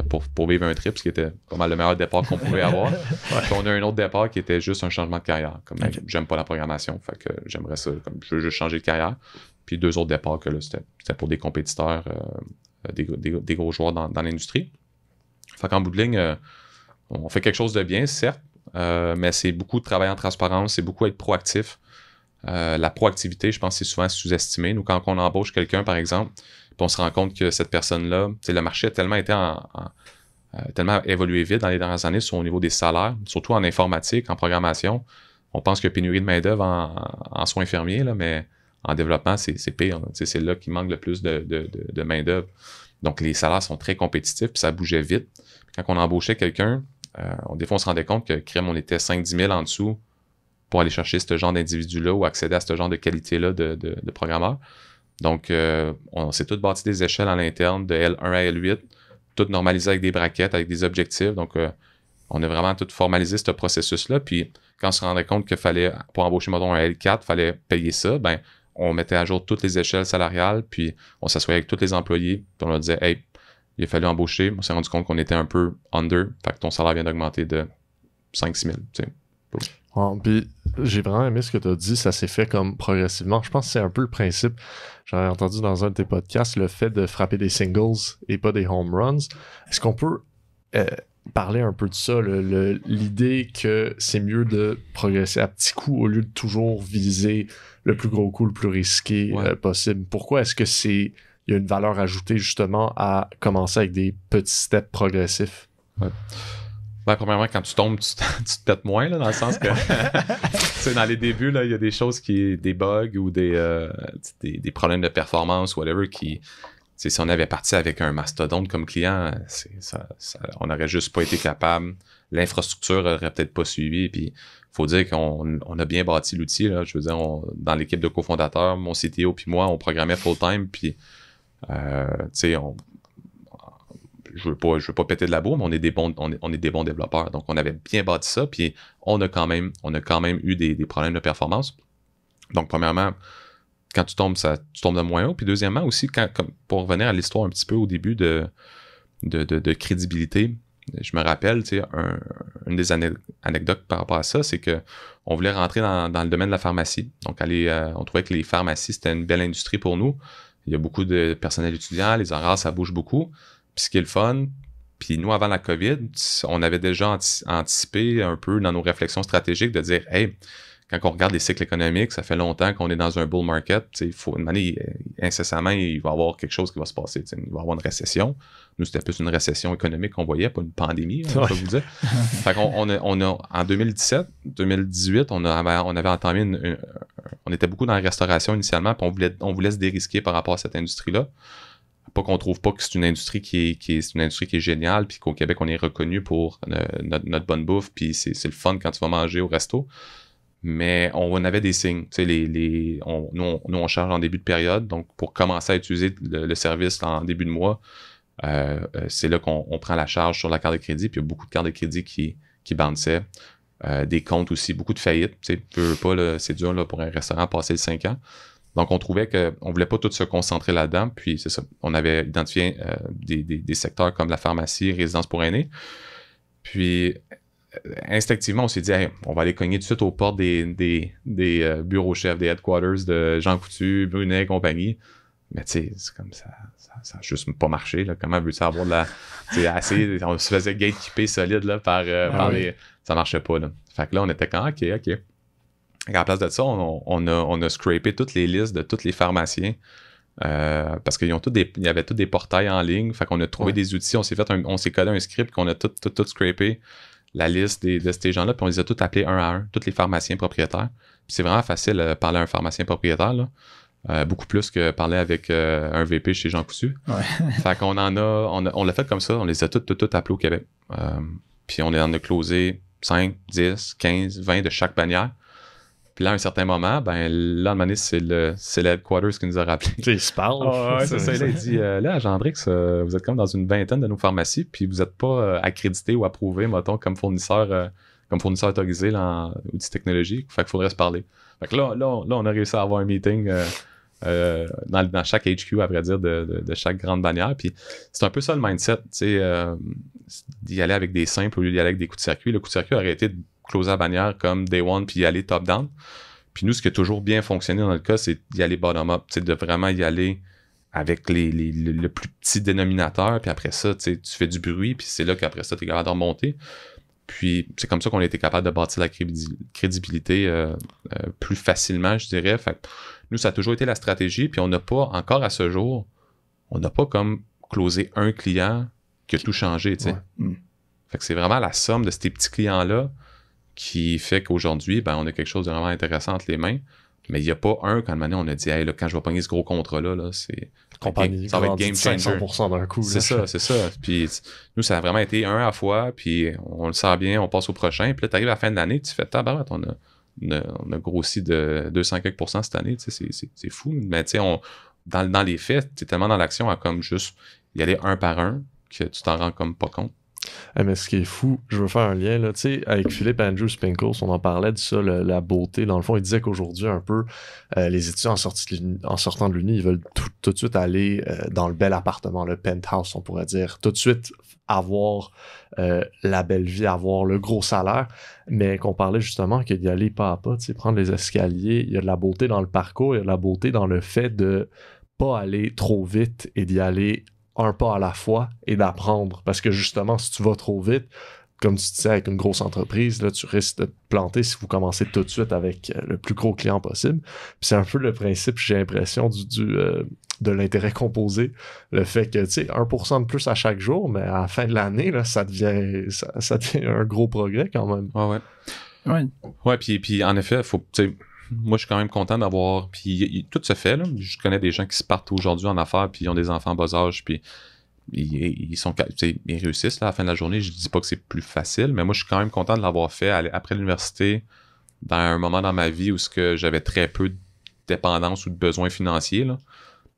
Pour vivre un trip, ce qui était pas mal le meilleur départ qu'on pouvait avoir. Puis on a un autre départ qui était juste un changement de carrière. Comme j'aime pas la programmation, fait que j'aimerais ça, comme je veux juste changer de carrière. Puis 2 autres départs que là, c'était pour des compétiteurs, des gros joueurs dans l'industrie. Fait qu'en bout de ligne, on fait quelque chose de bien, certes, mais c'est beaucoup de travail en transparence, c'est beaucoup être proactif. La proactivité, je pense que c'est souvent sous-estimé. Nous, quand on embauche quelqu'un, par exemple, puis on se rend compte que cette personne-là, le marché a tellement été tellement évolué vite dans les dernières années au niveau des salaires, surtout en informatique, en programmation. On pense qu'il y a pénurie de main-d'œuvre en soins infirmiers, là, mais en développement, c'est pire. C'est là qu'il manque le plus de main-d'œuvre. Donc, les salaires sont très compétitifs, puis ça bougeait vite. Puis quand on embauchait quelqu'un, des fois, on se rendait compte que crème, on était 5-10 000 en dessous pour aller chercher ce genre d'individu-là ou accéder à ce genre de qualité-là de programmeur. Donc, on s'est tous bâti des échelles à l'interne de L1 à L8, tout normalisé avec des braquettes, avec des objectifs. Donc, on a vraiment tout formalisé ce processus-là. Puis, quand on se rendait compte qu'il fallait, pour embaucher, mettons, un L4, il fallait payer ça, ben, on mettait à jour toutes les échelles salariales, puis on s'assoyait avec tous les employés, puis on leur disait, hey, il a fallu embaucher. On s'est rendu compte qu'on était un peu under, fait que ton salaire vient d'augmenter de 5-6 000. Tu sais. Puis j'ai vraiment aimé ce que tu as dit, ça s'est fait comme progressivement. Je pense que c'est un peu le principe. J'avais entendu dans un de tes podcasts le fait de frapper des singles et pas des home runs. Est-ce qu'on peut parler un peu de ça, l'idée que c'est mieux de progresser à petits coups au lieu de toujours viser le plus gros coup, le plus risqué possible? Pourquoi est-ce que il y a une valeur ajoutée justement à commencer avec des petits steps progressifs? Ouais. Ben, premièrement, quand tu tombes, tu te pètes moins, là, dans le sens que dans les débuts, là, il y a des choses des bugs ou des problèmes de performance, whatever, qui, si on avait parti avec un mastodonte comme client, on n'aurait juste pas été capable. L'infrastructure aurait peut-être pas suivi. Puis, faut dire qu'on a bien bâti l'outil, là. Je veux dire, dans l'équipe de cofondateurs, mon CTO puis moi, on programmait full-time. Puis, tu sais, je veux pas péter de la bourre, mais on est des bons développeurs. Donc, on avait bien bâti ça, puis on a quand même eu des problèmes de performance. Donc, premièrement, quand tu tombes de moins haut. Puis deuxièmement, aussi, pour revenir à l'histoire un petit peu au début de crédibilité, je me rappelle, tu sais, une des anecdotes par rapport à ça, c'est que on voulait rentrer dans le domaine de la pharmacie. Donc, on trouvait que les pharmacies, c'était une belle industrie pour nous. Il y a beaucoup de personnel étudiant, les horaires, ça bouge beaucoup. Puis ce qui est le fun, puis nous, avant la COVID, on avait déjà anticipé un peu dans nos réflexions stratégiques de dire, hey, quand on regarde les cycles économiques, ça fait longtemps qu'on est dans un bull market. Il faut une année, incessamment, il va y avoir quelque chose qui va se passer. Il va y avoir une récession. Nous, c'était plus une récession économique qu'on voyait, pas une pandémie, on peut vous dire. Fait qu'on en 2017, 2018, on avait entamé on était beaucoup dans la restauration initialement, puis on voulait se dérisquer par rapport à cette industrie-là. Pas qu'on trouve pas que c'est une industrie qui est géniale, puis qu'au Québec, on est reconnu pour notre bonne bouffe, puis c'est le fun quand tu vas manger au resto. Mais on avait des signes. Tu sais, nous, on charge en début de période, donc pour commencer à utiliser le service en début de mois, c'est là qu'on prend la charge sur la carte de crédit, puis il y a beaucoup de cartes de crédit qui bounçaient. Des comptes aussi, beaucoup de faillites. Tu sais, c'est dur là, pour un restaurant passer les 5 ans. Donc, on trouvait qu'on voulait pas tout se concentrer là-dedans. Puis, c'est ça. On avait identifié des secteurs comme la pharmacie, résidence pour aînés. Puis, instinctivement, on s'est dit, hey, on va aller cogner tout de suite aux portes des bureaux chefs, des headquarters de Jean Coutu, Brunet et compagnie. Mais tu sais, c'est comme ça a juste pas marché. Là. Comment veux-tu avoir de la... assez, on se faisait gatekeeper solide là, par les... Ça marchait pas. Là. Fait que là, on était quand OK. À la place de ça, on a scrapé toutes les listes de tous les pharmaciens parce qu'il y avait tous des portails en ligne. Fait qu'on a trouvé des outils. On s'est codé un script qu'on a tout scrapé la liste de ces gens-là, puis on les a tous appelés un à un, tous les pharmaciens propriétaires. Puis c'est vraiment facile de parler à un pharmacien propriétaire, là. Beaucoup plus que parler avec un VP chez Jean Coutu. Ouais. Fait qu'on on l'a fait comme ça. On les a tous appelés au Québec. Puis on en a closé 5, 10, 15, 20 de chaque bannière. Puis là, à un certain moment, là, à un moment donné, c'est le headquarters qui nous a rappelé. Il se parle. C'est ça. Il dit, là, Gendrix, vous êtes comme dans une vingtaine de nos pharmacies, puis vous n'êtes pas accrédité ou approuvé, mettons, comme fournisseur autorisé là, en outils technologiques. Fait qu'il faudrait se parler. Fait que là, on a réussi à avoir un meeting dans chaque HQ, à vrai dire, de chaque grande bannière. Puis c'est un peu ça le mindset, tu sais, d'y aller avec des simples au lieu d'y aller avec des coups de circuit. Le coup de circuit aurait été de closer la bannière comme Day One puis y aller top-down. Puis nous, ce qui a toujours bien fonctionné dans le cas, c'est d'y aller bottom-up, de vraiment y aller avec le plus petit dénominateur, puis après ça, tu fais du bruit, puis c'est là qu'après ça, tu es capable de remonter. Puis c'est comme ça qu'on a été capable de bâtir la crédibilité plus facilement, je dirais. Fait que nous, ça a toujours été la stratégie, puis on n'a pas, encore à ce jour, on n'a pas comme closé un client qui a tout changé, tu sais. Ouais. Fait que c'est vraiment la somme de ces petits clients-là qui fait qu'aujourd'hui, on a quelque chose de vraiment intéressant entre les mains. Mais il n'y a pas un, quand on a dit, hey, là, quand je vais pogner ce gros contrat-là, là, ça va être game changer. 500% d'un coup. C'est ça. Puis nous, ça a vraiment été un à la fois, puis on le sent bien, on passe au prochain. Puis là, tu arrives à la fin de l'année, tu fais tabarouette, on a grossi de 200 quelques % cette année, c'est fou. Mais tu sais, dans les faits, t'es tellement dans l'action à comme juste y aller un par un que tu t'en rends comme pas compte. Mais ce qui est fou, je veux faire un lien, là, tu sais, avec Philippe Andrew Spinkles, on en parlait de ça, la beauté. Dans le fond, il disait qu'aujourd'hui, un peu, les étudiants en sortant de l'uni, ils veulent tout de suite aller dans le bel appartement, le penthouse, on pourrait dire. Tout de suite avoir la belle vie, avoir le gros salaire. Mais qu'on parlait justement que d'y aller pas à pas, tu sais, prendre les escaliers, il y a de la beauté dans le parcours, il y a de la beauté dans le fait de pas aller trop vite et d'y aller un pas à la fois et d'apprendre. Parce que justement, si tu vas trop vite, comme tu disais, avec une grosse entreprise, là, tu risques de te planter si vous commencez tout de suite avec le plus gros client possible. Puis c'est un peu le principe, j'ai l'impression, de l'intérêt composé. Le fait que, tu sais, 1% de plus à chaque jour, mais à la fin de l'année, là, ça devient un gros progrès quand même. Ouais, puis en effet, faut, tu sais, moi, je suis quand même content d'avoir... Puis tout se fait, là. Je connais des gens qui se partent aujourd'hui en affaires, puis ils ont des enfants en bas âge, puis ils réussissent là, à la fin de la journée. Je dis pas que c'est plus facile, mais moi, je suis quand même content de l'avoir fait après l'université, dans un moment dans ma vie où j'avais très peu de dépendance ou de besoins financiers, là.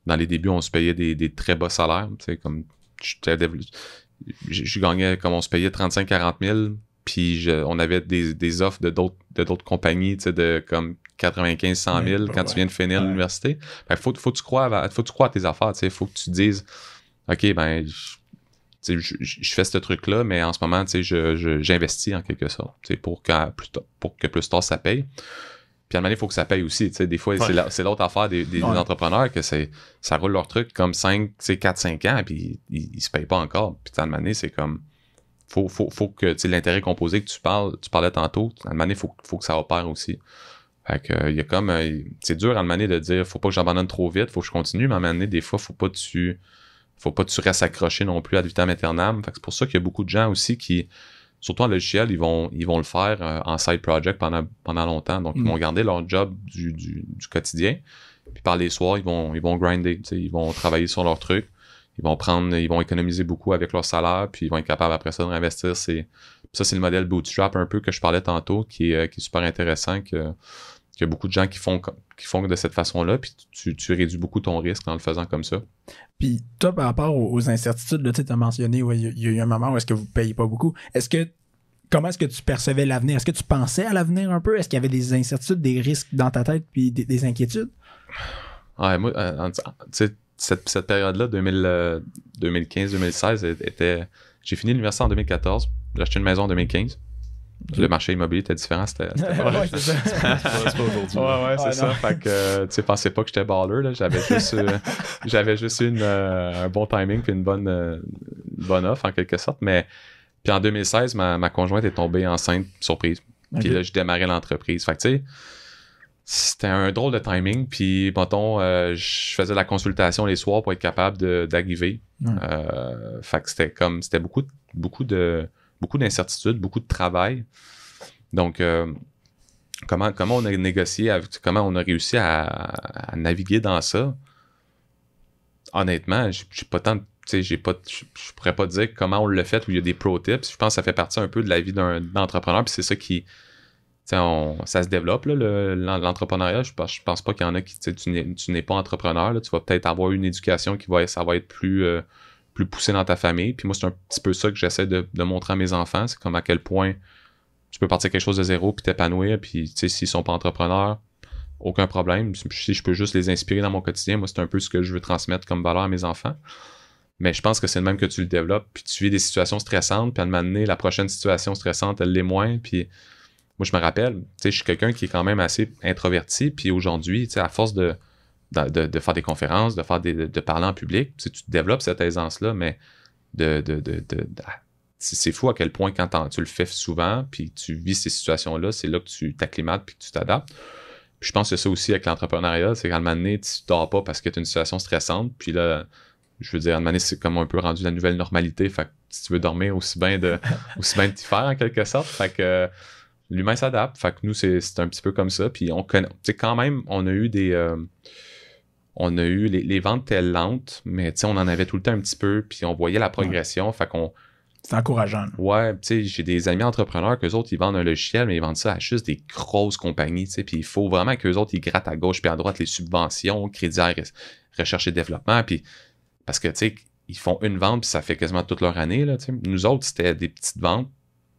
Dans les débuts, on se payait des très bas salaires. Tu sais, comme je gagnais, comme on se payait 35-40 000, puis on avait des offres de d'autres compagnies, tu sais, de comme 95-100 000 quand tu viens de finir l'université. Fait faut que tu crois à tes affaires, tu sais. Faut que tu te dises, OK, ben, je fais ce truc-là, mais en ce moment, tu sais, j'investis en quelque sorte, tu sais, pour que plus tard ça paye. Puis à un moment donné, il faut que ça paye aussi. Tu sais, des fois, c'est l'autre affaire des entrepreneurs que ça roule leur truc comme 4-5 ans, puis ils se payent pas encore. Puis à un moment donné, c'est comme faut que, tu sais, l'intérêt composé que tu parlais tantôt, à un moment donné, faut que ça opère aussi. Fait que il y a comme c'est dur à un moment donné de dire faut pas que j'abandonne trop vite, faut que je continue, mais à un moment donné, des fois, faut pas que tu restes accroché non plus ad vitam aeternam. Fait que c'est pour ça qu'il y a beaucoup de gens aussi qui, surtout en logiciel, ils vont le faire en side project pendant longtemps. Donc, ils vont garder leur job du quotidien. Puis par les soirs, ils vont grinder. Ils vont travailler sur leur truc. Ils vont économiser beaucoup avec leur salaire. Puis ils vont être capables après ça de réinvestir. Ça, c'est le modèle bootstrap un peu que je parlais tantôt, qui est super intéressant, qu'il y a beaucoup de gens qui font de cette façon-là. Puis tu réduis beaucoup ton risque en le faisant comme ça. Puis toi, par rapport aux incertitudes, tu as mentionné, il y a eu un moment où est-ce que vous ne payez pas beaucoup. Comment est-ce que tu percevais l'avenir? Est-ce que tu pensais à l'avenir un peu? Est-ce qu'il y avait des incertitudes, des risques dans ta tête puis des inquiétudes? Ouais, moi, cette période-là, 2015-2016, j'ai fini l'université en 2014. J'ai acheté une maison en 2015. Le marché immobilier était différent, c'était ouais, c'est ça. C'est pas aujourd'hui. Ouais, c'est ça. Fait que, tu sais, pensez pas que j'étais baller, là. J'avais juste eu un bon timing puis une bonne offre, en quelque sorte. Mais, puis en 2016, ma conjointe est tombée enceinte, surprise. Puis là, je démarrais l'entreprise. Fait que, tu sais, c'était un drôle de timing. Puis, mettons, je faisais la consultation les soirs pour être capable d'arriver. Fait que c'était beaucoup d'incertitudes, beaucoup de travail. Donc, comment on a négocié, comment on a réussi à naviguer dans ça? Honnêtement, j'ai pas tant, tu sais, je pourrais pas dire comment on l'a fait ou il y a des pro tips. Je pense que ça fait partie un peu de la vie d'un entrepreneur, puis c'est ça qui, ça se développe, là, l'entrepreneuriat. Je pense pas qu'il y en a qui, tu n'es pas entrepreneur, là, tu vas peut-être avoir une éducation ça va être plus poussé dans ta famille. Puis moi, c'est un petit peu ça que j'essaie de montrer à mes enfants. C'est comme à quel point tu peux partir quelque chose de zéro puis t'épanouir. Puis, tu sais, s'ils sont pas entrepreneurs, aucun problème. Si je peux juste les inspirer dans mon quotidien, moi, c'est un peu ce que je veux transmettre comme valeur à mes enfants. Mais je pense que c'est le même que tu le développes. Puis tu vis des situations stressantes. Puis à un moment donné, la prochaine situation stressante, elle l'est moins. Puis moi, je me rappelle, tu sais, je suis quelqu'un qui est quand même assez introverti. Puis aujourd'hui, tu sais, à force de faire des conférences, de parler en public. Tu développes cette aisance-là, mais c'est fou à quel point quand tu le fais souvent, puis tu vis ces situations-là, c'est là que tu t'acclimates puis que tu t'adaptes. Puis je pense que c'est ça aussi avec l'entrepreneuriat, c'est qu'à un moment donné, tu dors pas parce que tu as une situation stressante, puis là, je veux dire, à un moment donné, c'est comme un peu rendu la nouvelle normalité, fait que si tu veux dormir, aussi bien de t'y faire en quelque sorte, fait que l'humain s'adapte, fait que nous, c'est un petit peu comme ça, puis on connaît, tu sais, quand même, on a eu les ventes étaient lentes, mais tu sais, on en avait tout le temps un petit peu, puis on voyait la progression, fait qu'on, C'est encourageant. Là. Ouais, tu sais, j'ai des amis entrepreneurs qu'eux autres, ils vendent un logiciel, mais ils vendent ça à juste des grosses compagnies, tu sais, puis il faut vraiment qu'eux autres, ils grattent à gauche puis à droite les subventions, crédits à recherche et développement, puis parce que, tu sais, ils font une vente puis ça fait quasiment toute leur année, là, tu sais. Nous autres, c'était des petites ventes,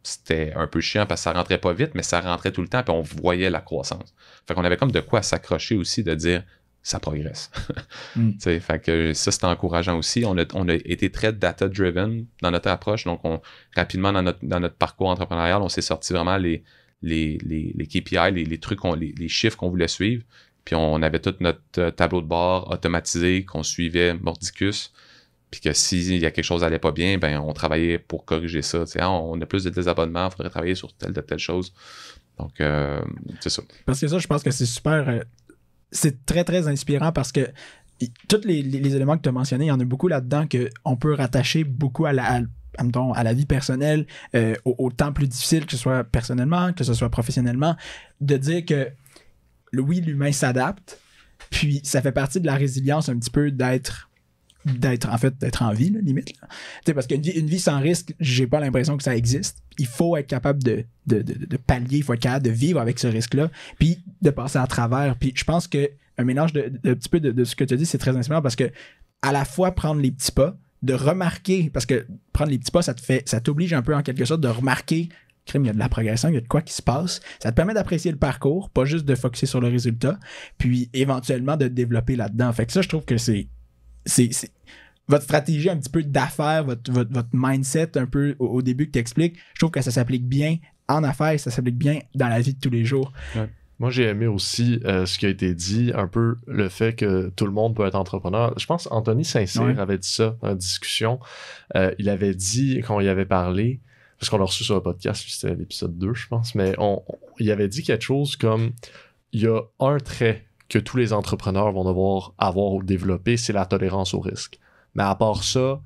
c'était un peu chiant parce que ça rentrait pas vite, mais ça rentrait tout le temps puis on voyait la croissance. Fait qu'on avait comme de quoi s'accrocher aussi, de dire ça progresse. Tu sais, fait que ça, c'était encourageant aussi. On a été très data-driven dans notre approche, donc rapidement dans notre parcours entrepreneurial, on s'est sorti vraiment les KPI, les trucs, les chiffres qu'on voulait suivre, puis on avait tout notre tableau de bord automatisé qu'on suivait mordicus. Puis que s'il y a quelque chose qui n'allait pas bien, ben on travaillait pour corriger ça. Tu sais, on a plus de désabonnements, il faudrait travailler sur telle chose. Donc, c'est ça. Parce que ça, je pense que c'est super... c'est très, très inspirant parce que tous les éléments que tu as mentionnés, il y en a beaucoup là-dedans qu'on peut rattacher beaucoup à la vie personnelle, au temps plus difficile, que ce soit personnellement, que ce soit professionnellement, de dire que oui, l'humain s'adapte, puis ça fait partie de la résilience un petit peu d'être en vie, là, limite. Parce qu'une vie sans risque, j'ai pas l'impression que ça existe. Il faut être capable de pallier, il faut être capable de vivre avec ce risque-là, puis de passer à travers. Puis je pense qu'un mélange de petit peu de ce que tu as dit, c'est très inspirant parce que à la fois prendre les petits pas, de remarquer, parce que prendre les petits pas, ça t'oblige un peu en quelque sorte de remarquer, il y a de la progression, il y a de quoi qui se passe. Ça te permet d'apprécier le parcours, pas juste de focusser sur le résultat, puis éventuellement de te développer là-dedans. Fait que ça, je trouve que c'est votre stratégie un petit peu d'affaires, votre mindset un peu au début que tu expliques, je trouve que ça s'applique bien en affaires, ça s'applique bien dans la vie de tous les jours. Ouais. Moi, j'ai aimé aussi ce qui a été dit, un peu le fait que tout le monde peut être entrepreneur. Je pense qu'Anthony Saint-Cyr avait dit ça dans la discussion. Il avait dit, quand il avait parlé, parce qu'on l'a reçu sur le podcast, c'était l'épisode 2, je pense, mais il avait dit quelque chose comme, il y a un trait que tous les entrepreneurs vont devoir avoir ou développer, c'est la tolérance au risque. Mais à part ça,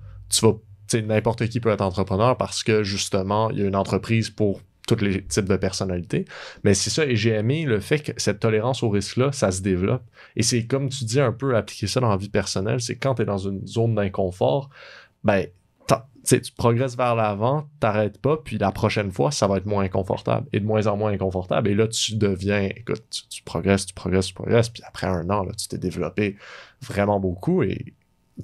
n'importe qui peut être entrepreneur parce que justement, il y a une entreprise pour tous les types de personnalités. Mais c'est ça, et j'ai aimé le fait que cette tolérance au risque-là, ça se développe. Et c'est comme tu dis un peu, appliquer ça dans la vie personnelle, c'est quand tu es dans une zone d'inconfort, ben, tu progresses vers l'avant, t'arrêtes pas, puis la prochaine fois, ça va être moins inconfortable, et de moins en moins inconfortable. Et là, tu deviens, écoute, tu progresses, puis après un an, là, tu t'es développé vraiment beaucoup, et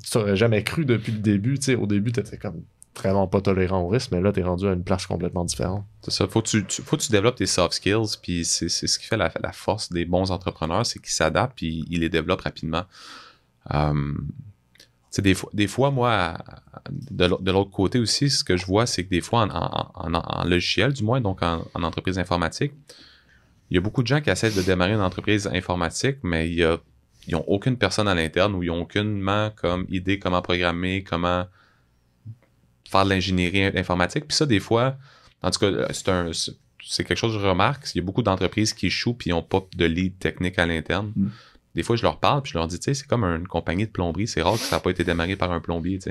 tu n'aurais jamais cru depuis le début. Tu sais, au début, tu étais comme vraiment pas tolérant au risque, mais là, tu es rendu à une place complètement différente. C'est ça. Faut que tu développes tes soft skills, puis c'est ce qui fait la force des bons entrepreneurs, c'est qu'ils s'adaptent, puis ils les développent rapidement. Des fois, moi, de l'autre côté aussi, ce que je vois, c'est que des fois, en logiciel, du moins, donc en entreprise informatique, il y a beaucoup de gens qui essaient de démarrer une entreprise informatique, mais ils n'ont aucune personne à l'interne ou ils n'ont aucunement comme idée comment programmer, comment faire de l'ingénierie informatique. Puis ça, des fois, en tout cas, c'est quelque chose que je remarque. Il y a beaucoup d'entreprises qui échouent puis ils n'ont pas de lead technique à l'interne. Des fois, je leur parle puis je leur dis, tu sais, c'est comme une compagnie de plomberie. C'est rare que ça n'a pas été démarré par un plombier, tu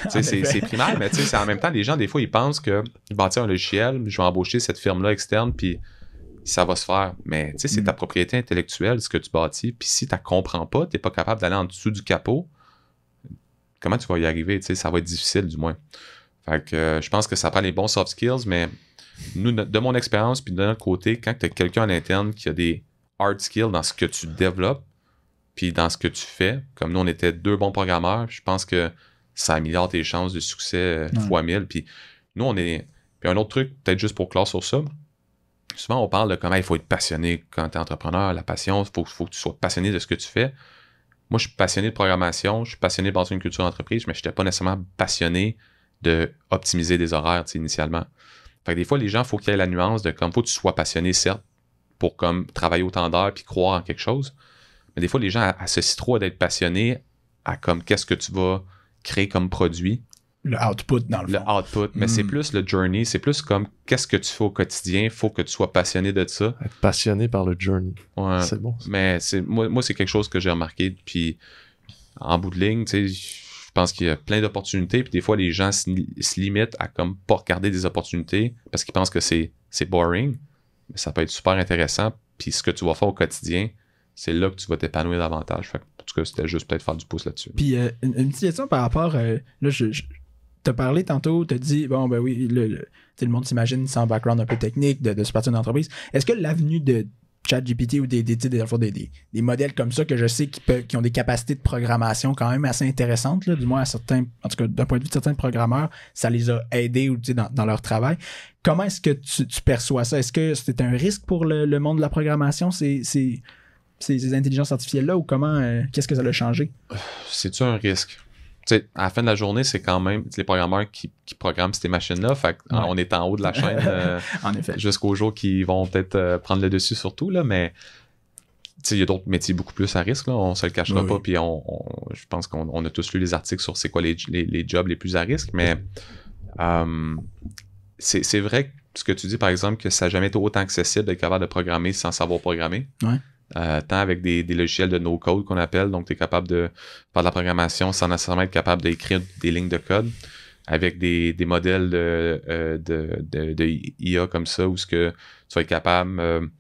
sais. C'est primaire, mais tu sais, en même temps, les gens, des fois, ils pensent que bâtir un logiciel, je vais embaucher cette firme-là externe puis ça va se faire. Mais tu sais, c'est ta propriété intellectuelle, ce que tu bâtis. Puis si tu ne comprends pas, tu n'es pas capable d'aller en dessous du capot, comment tu vas y arriver? Tu sais, ça va être difficile, du moins. Fait que je pense que ça prend les bons soft skills, mais nous, de mon expérience, puis de notre côté, quand tu as quelqu'un à l'interne qui a des hard skills dans ce que tu développes, puis dans ce que tu fais, comme nous, on était 2 bons programmeurs, je pense que ça améliore tes chances de succès fois 1000. Puis nous, on est... Puis un autre truc, peut-être juste pour clore sur ça, souvent, on parle de comment il faut être passionné quand tu es entrepreneur, la passion, il faut que tu sois passionné de ce que tu fais. Moi, je suis passionné de programmation, je suis passionné de bâtir une culture d'entreprise, mais je n'étais pas nécessairement passionné de optimiser des horaires, initialement. Fait que des fois, les gens, il faut qu'il y ait la nuance de comme, faut que tu sois passionné, certes, pour comme travailler autant d'heures puis croire en quelque chose. Mais des fois, les gens associent trop à d'être passionné à comme qu'est-ce que tu vas créer comme produit. Le output, dans le fond. Le output, mais c'est plus le journey, c'est plus comme qu'est-ce que tu fais au quotidien, il faut que tu sois passionné de ça. Être passionné par le journey. Ouais. C'est bon. Ça. Mais moi, c'est quelque chose que j'ai remarqué, puis en bout de ligne, tu sais, je pense qu'il y a plein d'opportunités, puis des fois, les gens se limitent à comme pas regarder des opportunités parce qu'ils pensent que c'est boring, mais ça peut être super intéressant, puis ce que tu vas faire au quotidien, c'est là que tu vas t'épanouir davantage. Fait que, en tout cas, c'était juste peut-être faire du pouce là-dessus. Puis une petite question par rapport, là, t'as parlé tantôt, t'as dit, bon, ben oui, le monde s'imagine sans background un peu technique de se partir d'une entreprise. Est-ce que l'avenue de ChatGPT ou des modèles comme ça que je sais qui ont des capacités de programmation quand même assez intéressantes, là, du moins à certains, en tout cas d'un point de vue de certains programmeurs, ça les a aidés ou, dans leur travail. Comment est-ce que tu perçois ça? Est-ce que c'est un risque pour le monde de la programmation, ces intelligences artificielles-là, ou comment, qu'est-ce que ça a changé? C'est-tu un risque? T'sais, à la fin de la journée, c'est quand même les programmeurs qui programment ces machines-là. Fait on est en haut de la chaîne en effet. Jusqu'au jour qui vont peut-être prendre le dessus sur tout, là, mais il y a d'autres métiers beaucoup plus à risque. Là, on se le cachera pas. Puis je pense qu'on a tous lu les articles sur c'est quoi les jobs les plus à risque. Mais c'est vrai que ce que tu dis, par exemple, que ça n'a jamais été autant accessible d'être capable de programmer sans savoir programmer. Ouais. Tant avec des logiciels de no-code qu'on appelle, donc tu es capable de faire de la programmation sans nécessairement être capable d'écrire des lignes de code, avec des modèles de IA comme ça, où ce que tu vas être capable,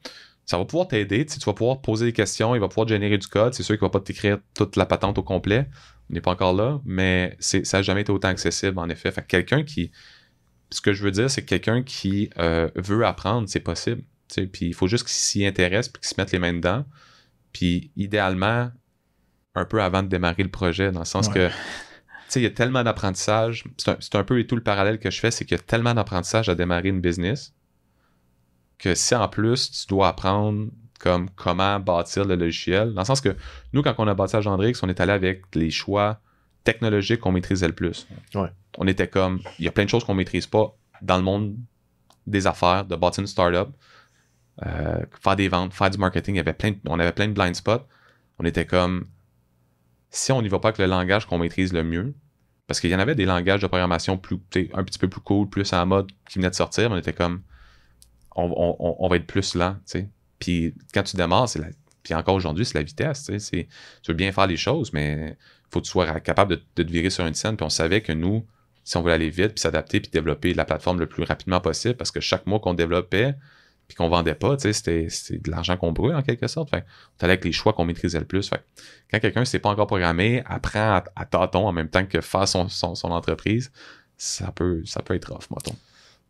ça va pouvoir t'aider, tu vas pouvoir poser des questions, il va pouvoir générer du code, c'est sûr qu'il va pas t'écrire toute la patente au complet, on n'est pas encore là, mais ça n'a jamais été autant accessible en effet. Fait que ce que je veux dire, c'est que quelqu'un qui veut apprendre, c'est possible. Puis il faut juste qu'ils s'y intéressent puis qu'ils se mettent les mains dedans. Puis idéalement, un peu avant de démarrer le projet, dans le sens que il y a tellement d'apprentissage. C'est un peu tout le parallèle que je fais, c'est qu'il y a tellement d'apprentissage à démarrer une business que si en plus tu dois apprendre comme comment bâtir le logiciel, dans le sens que nous, quand on a bâti Agendrix, on est allé avec les choix technologiques qu'on maîtrisait le plus. Ouais. On était comme, il y a plein de choses qu'on maîtrise pas dans le monde des affaires, de bâtir une startup. Faire des ventes, faire du marketing, on avait plein de blind spots. On était comme, si on n'y va pas avec le langage qu'on maîtrise le mieux, parce qu'il y en avait des langages de programmation un petit peu plus cool, plus en mode qui venaient de sortir, on était comme, on va être plus lent, tu sais. Puis quand tu démarres, puis encore aujourd'hui, c'est la vitesse, tu sais. Tu veux bien faire les choses, mais il faut que tu sois capable de te virer sur une scène. Puis on savait que nous, si on voulait aller vite, puis s'adapter, puis développer la plateforme le plus rapidement possible, parce que chaque mois qu'on développait, puis qu'on vendait pas, tu sais, c'était de l'argent qu'on brûle en quelque sorte. Fait on allait avec les choix qu'on maîtrisait le plus. Fait quand quelqu'un ne s'est pas encore programmé, apprend à tâtons en même temps que faire son entreprise, ça peut être rough, mettons.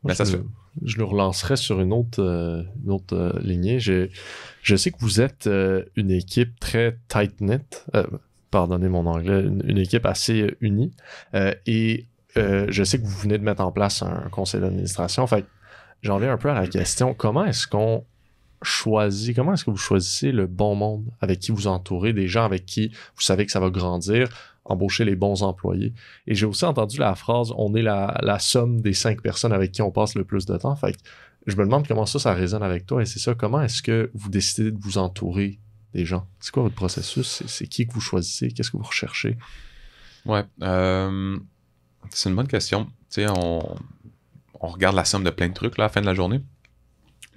Mais ça se fait. Je le relancerai sur une autre lignée. Je sais que vous êtes une équipe très tight-knit, pardonnez mon anglais, une équipe assez unie. Et je sais que vous venez de mettre en place un conseil d'administration. Fait j'en viens un peu à la question, comment est-ce que vous choisissez le bon monde avec qui vous entourez, des gens avec qui vous savez que ça va grandir, embaucher les bons employés? Et j'ai aussi entendu la phrase, on est la somme des 5 personnes avec qui on passe le plus de temps. Fait que je me demande comment ça résonne avec toi, et c'est ça, comment est-ce que vous décidez de vous entourer des gens? C'est quoi votre processus? C'est qui que vous choisissez? Qu'est-ce que vous recherchez? Ouais, c'est une bonne question. Tu sais, on regarde la somme de plein de trucs là, à la fin de la journée.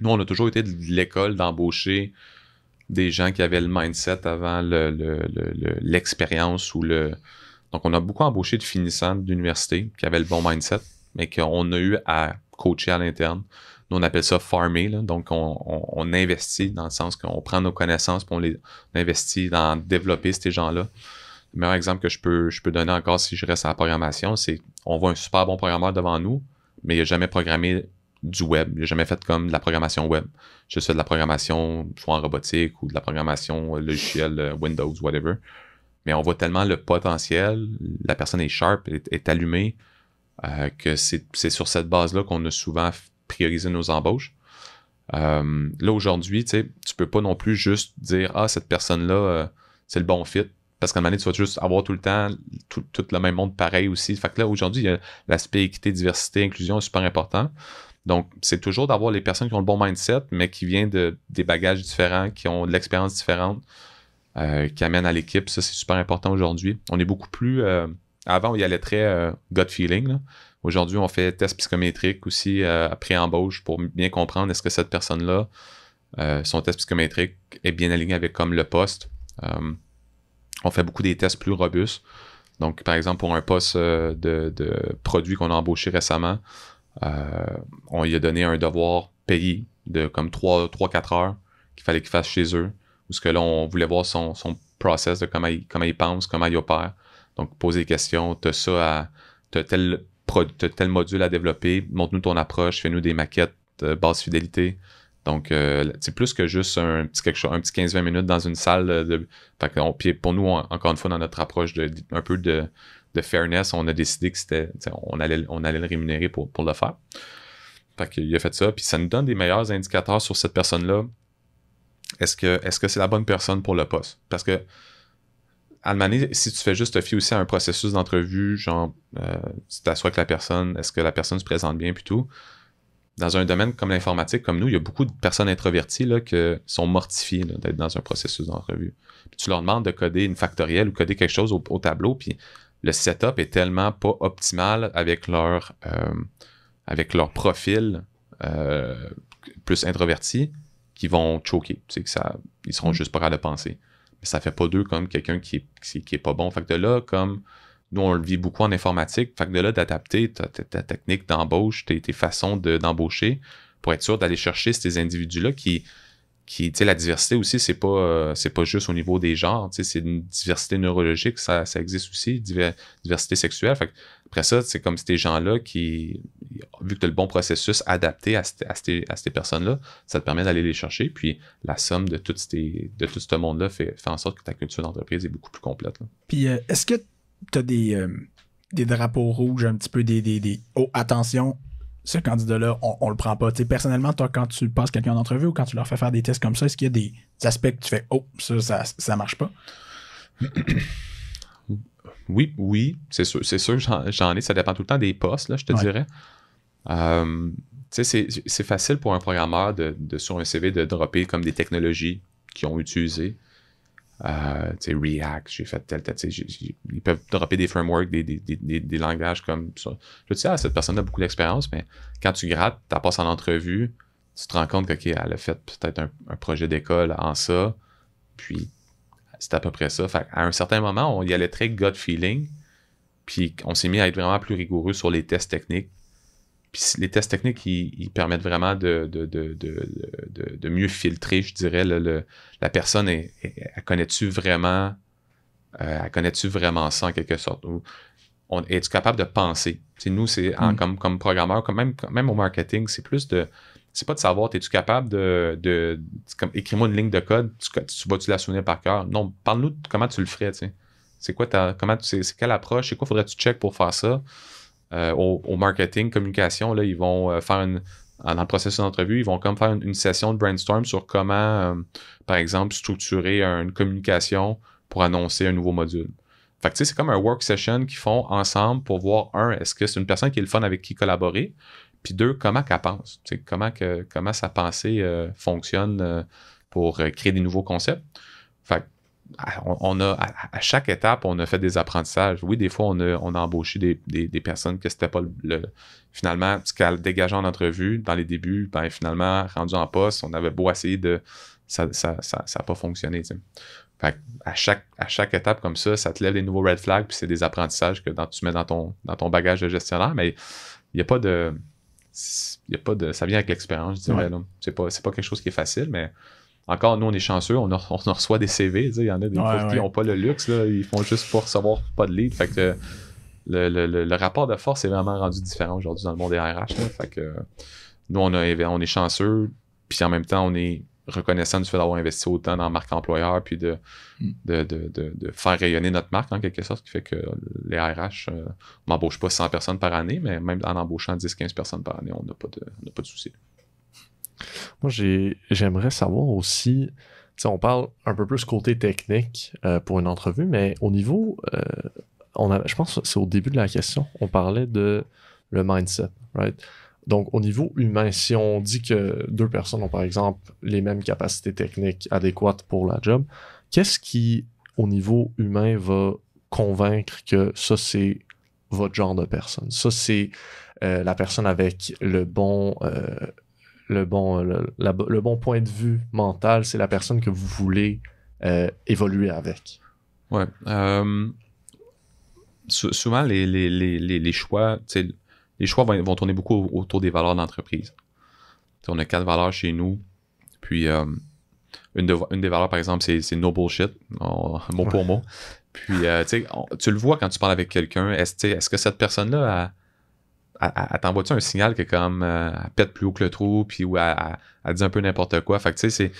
Nous, on a toujours été de l'école d'embaucher des gens qui avaient le mindset avant l'expérience ou Donc, on a beaucoup embauché de finissants d'université qui avaient le bon mindset, mais qu'on a eu à coacher à l'interne. Nous, on appelle ça farmer. Là. Donc, on investit dans le sens qu'on prend nos connaissances et on investit dans développer ces gens-là. Le meilleur exemple que je peux donner encore si je reste à la programmation, c'est on voit un super bon programmeur devant nous, mais il n'a jamais programmé du web. Il n'a jamais fait comme de la programmation web. Je fais de la programmation soit en robotique ou de la programmation logicielle Windows, whatever. Mais on voit tellement le potentiel, la personne est sharp, est allumée, que c'est sur cette base-là qu'on a souvent priorisé nos embauches. Là, aujourd'hui, tu peux pas non plus juste dire « Ah, cette personne-là, c'est le bon fit ». Parce qu'à un moment donné, tu vas juste avoir tout le temps tout le même monde pareil aussi. Fait que là, aujourd'hui, il y a l'aspect équité, diversité, inclusion est super important. Donc, c'est toujours d'avoir les personnes qui ont le bon mindset, mais qui viennent des bagages différents, qui ont de l'expérience différente, qui amènent à l'équipe. Ça, c'est super important aujourd'hui. On est beaucoup plus... avant, on y allait très gut feeling. Là. Aujourd'hui, on fait test psychométrique aussi après embauche pour bien comprendre est-ce que cette personne-là, son test psychométrique est bien aligné avec comme le poste. On fait beaucoup des tests plus robustes. Donc, par exemple, pour un poste de produit qu'on a embauché récemment, on lui a donné un devoir payé de comme 3-4 heures qu'il fallait qu'il fasse chez eux. Parce que là, on voulait voir son process de comment il pense, comment il opère. Donc, poser des questions. T'as tel t'as tel module à développer, montre-nous ton approche, fais-nous des maquettes basse fidélité. Donc, c'est plus que juste un petit 15-20 minutes dans une salle. Puis pour nous, encore une fois, dans notre approche un peu de fairness, on a décidé que on allait le rémunérer pour le faire. Fait qu'il a fait ça, puis ça nous donne des meilleurs indicateurs sur cette personne-là. Est-ce que c'est la bonne personne pour le poste? Parce que, à un moment donné, si tu fais juste te fier aussi à un processus d'entrevue, genre, tu t'assois avec la personne, est-ce que la personne se présente bien, puis tout. Dans un domaine comme l'informatique, comme nous, il y a beaucoup de personnes introverties là, qui sont mortifiées là, d'être dans un processus d'entrevue. Puis tu leur demandes de coder une factorielle ou coder quelque chose au tableau, puis le setup est tellement pas optimal avec leur profil plus introverti qu'ils vont choquer. Tu sais, ils seront juste pas capables de penser. Mais ça fait pas d'eux comme quelqu'un qui est pas bon. Fait que de là, comme nous, on le vit beaucoup en informatique. Fait que de là, d'adapter ta technique d'embauche, tes façons d'embaucher pour être sûr d'aller chercher ces individus-là qui tu sais, la diversité aussi, c'est pas juste au niveau des genres. Tu sais, c'est une diversité neurologique, ça existe aussi, diversité sexuelle. Fait que après ça, c'est comme ces gens-là qui, vu que tu as le bon processus adapté à ces personnes-là, ça te permet d'aller les chercher. Puis la somme de tout ce monde-là fait en sorte que ta culture d'entreprise est beaucoup plus complète. Là. Puis est-ce que tu as des drapeaux rouges, un petit peu des oh, attention, ce candidat-là, on le prend pas. T'sais, personnellement, toi, quand tu passes quelqu'un en entrevue ou quand tu leur fais faire des tests comme ça, est-ce qu'il y a des aspects que tu fais oh, ça marche pas? Oui, c'est sûr, j'en ai. Ça dépend tout le temps des postes, là, je te dirais. C'est facile pour un programmeur sur un CV de dropper comme des technologies qu'ils ont utilisées. React, j'ai fait ils peuvent dropper des frameworks, des langages comme ça. Je te dis, cette personne a beaucoup d'expérience, mais quand tu grattes, tu passes en entrevue, tu te rends compte qu'elle a fait peut-être un projet d'école en ça, puis c'est à peu près ça. Fait à un certain moment, on y allait très gut feeling, puis on s'est mis à être vraiment plus rigoureux sur les tests techniques. Puis les tests techniques, ils permettent vraiment de mieux filtrer, je dirais, la personne. Elle connaît-tu vraiment ça en quelque sorte? Es-tu capable de penser? T'sais, nous, c'est comme programmeur, même au marketing, c'est plus c'est pas de savoir, es-tu capable comme écris-moi une ligne de code, tu vas-tu la souvenir par cœur? Non, parle-nous de comment tu le ferais, t'sais. C'est quoi c'est quelle approche? C'est quoi faudrait que tu check pour faire ça? Au marketing, communication, là, ils vont faire dans le processus d'entrevue, ils vont comme faire une session de brainstorm sur comment, par exemple, structurer une communication pour annoncer un nouveau module. Fait que tu sais, c'est comme un work session qu'ils font ensemble pour voir, est-ce que c'est une personne qui est le fun avec qui collaborer, puis deux, comment qu'elle pense, tu sais, comment sa pensée fonctionne pour créer des nouveaux concepts. Fait que on a à chaque étape, on a fait des apprentissages. Oui, des fois, on a embauché des personnes que c'était pas finalement, ce qu'elle dégageait en entrevue dans les débuts, ben finalement, rendu en poste, on avait beau essayer ça n'a pas fonctionné. T'sais. Fait à chaque étape comme ça te lève des nouveaux red flags, puis c'est des apprentissages que tu mets dans ton bagage de gestionnaire, mais il n'y a pas de. Ça vient avec l'expérience, je dirais. Là. C'est pas quelque chose qui est facile, mais. Encore, nous, on est chanceux, on reçoit des CV. Il y en a des fois qui n'ont pas le luxe, là, ils font juste pour recevoir pas de lead. Fait que le rapport de force est vraiment rendu différent aujourd'hui dans le monde des RH. Là. Fait que nous, on est chanceux, puis en même temps, on est reconnaissant du fait d'avoir investi autant dans la marque employeur, puis de faire rayonner notre marque en quelque sorte, ce qui fait que les RH n'embauchent pas 100 personnes par année, mais même en embauchant 10-15 personnes par année, on n'a pas de souci. Moi, j'aimerais savoir aussi, on parle un peu plus côté technique pour une entrevue, mais au niveau, je pense que c'est au début de la question, on parlait de le mindset, right? Donc, au niveau humain, si on dit que deux personnes ont, par exemple, les mêmes capacités techniques adéquates pour la job, qu'est-ce qui, au niveau humain, va convaincre que ça, c'est votre genre de personne? Ça, c'est la personne avec le bon point de vue mental, c'est la personne que vous voulez évoluer avec. Ouais. Souvent, les choix, les choix vont tourner beaucoup autour des valeurs d'entreprise. On a 4 valeurs chez nous. Puis, une des valeurs, par exemple, c'est no bullshit, mot pour mot. Puis, tu le vois quand tu parles avec quelqu'un. Est-ce que cette personne-là elle t'envoie-tu un signal que comme elle pète plus haut que le trou, puis où elle dit un peu n'importe quoi. Fait que tu sais, c'est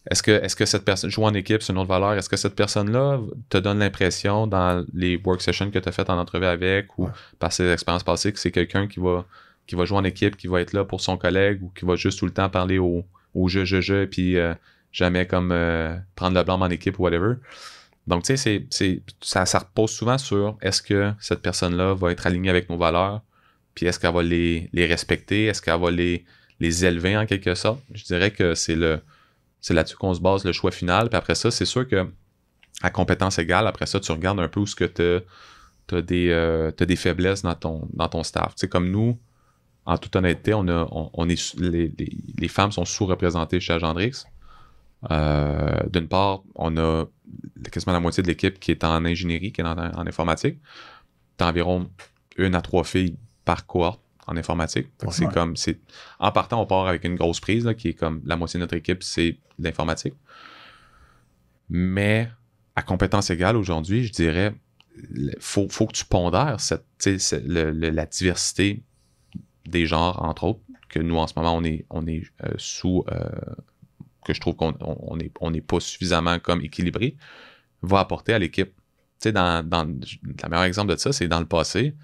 est-ce que cette personne joue en équipe, c'est une autre valeur? Est-ce que cette personne-là te donne l'impression dans les work sessions que tu as faites en entrevue avec ou par ses expériences passées que c'est quelqu'un qui va jouer en équipe, qui va être là pour son collègue ou qui va juste tout le temps parler au je, puis jamais comme prendre le blanc en équipe ou whatever. Donc, tu sais, ça repose souvent sur est-ce que cette personne-là va être alignée avec nos valeurs, puis est-ce qu'elle va les respecter, est-ce qu'elle va les élever en quelque sorte. Je dirais que c'est là-dessus qu'on se base le choix final. Puis après ça, c'est sûr que à compétence égale, après ça, tu regardes un peu où ce que t'as des faiblesses dans ton staff. Tu sais, comme nous, en toute honnêteté, les femmes sont sous-représentées chez Agendrix. D'une part, on a quasiment la moitié de l'équipe qui est en ingénierie, qui est en informatique. T'as environ 1 à 3 filles par cohorte en informatique. En partant, on part avec une grosse prise, là, qui est comme la moitié de notre équipe, c'est l'informatique. Mais à compétence égale aujourd'hui, je dirais, faut que tu pondères la diversité des genres, entre autres, que nous, en ce moment, on est sous... que je trouve qu'on n'est pas suffisamment comme équilibré, va apporter à l'équipe. Tu sais, le meilleur exemple de ça, c'est dans le passé,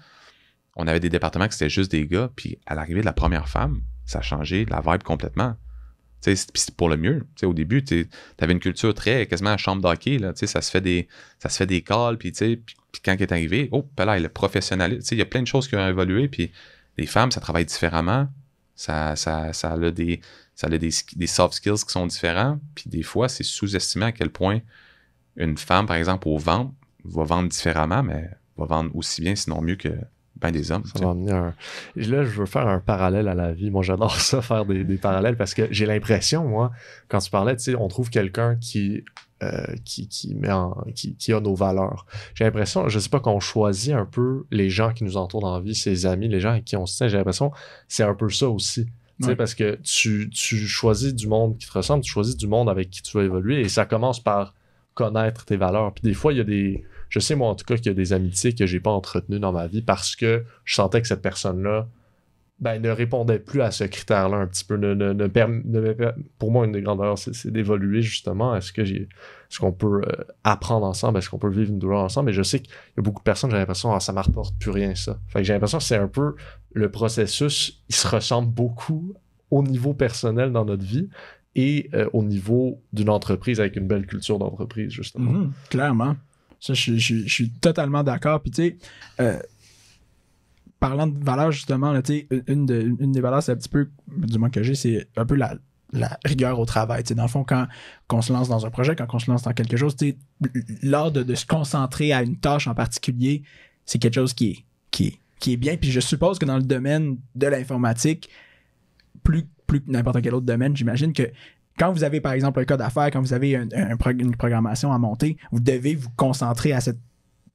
on avait des départements qui c'était juste des gars, puis à l'arrivée de la première femme, ça a changé la vibe complètement. Tu sais, c'est pour le mieux. Tu sais, au début, tu avais une culture très quasiment à chambre d'hockey, là, tu sais, ça se fait des calls, puis tu sais, puis quand il est arrivé, là, le professionnalisme, tu sais, il y a plein de choses qui ont évolué, puis les femmes, ça travaille différemment, ça a des soft skills qui sont différents, puis des fois, c'est sous-estimé à quel point une femme, par exemple, au vente, va vendre différemment, mais va vendre aussi bien, sinon mieux que ben des hommes. Ça va amener Là, je veux faire un parallèle à la vie. Moi, j'adore ça, faire des parallèles, parce que j'ai l'impression, moi, quand tu parlais, tu sais, on trouve quelqu'un qui a nos valeurs. J'ai l'impression, je sais pas, qu'on choisit un peu les gens qui nous entourent dans la vie, ses amis, les gens avec qui on se tient. J'ai l'impression que c'est un peu ça aussi. Tu sais, parce que tu choisis du monde qui te ressemble, tu choisis du monde avec qui tu vas évoluer, et ça commence par connaître tes valeurs. Puis des fois, il y a je sais, moi, en tout cas, qu'il y a des amitiés que j'ai pas entretenues dans ma vie parce que je sentais que cette personne-là, ne répondait plus à ce critère-là un petit peu. Pour moi, une des grandes valeurs, c'est d'évoluer, justement. Est-ce qu'on peut apprendre ensemble? Est-ce qu'on peut vivre une douleur ensemble? Et je sais qu'il y a beaucoup de personnes, j'ai l'impression, ça ne m'apporte plus rien, ça. Fait que j'ai l'impression que c'est un peu le processus, il se ressemble beaucoup au niveau personnel dans notre vie et au niveau d'une entreprise avec une belle culture d'entreprise, justement. Clairement. Ça, je suis totalement d'accord. Puis, tu sais, parlant de valeurs, justement, là, tu sais, une des valeurs, c'est un petit peu, du moins que j'ai, c'est un peu la rigueur au travail. Tu sais, dans le fond, quand on se lance dans un projet, quand on se lance dans quelque chose, tu sais, l'art de se concentrer à une tâche en particulier, c'est quelque chose qui est bien. Puis, je suppose que dans le domaine de l'informatique, plus que n'importe quel autre domaine, j'imagine que quand vous avez, par exemple, un code d'affaires, quand vous avez une programmation à monter, vous devez vous concentrer à cette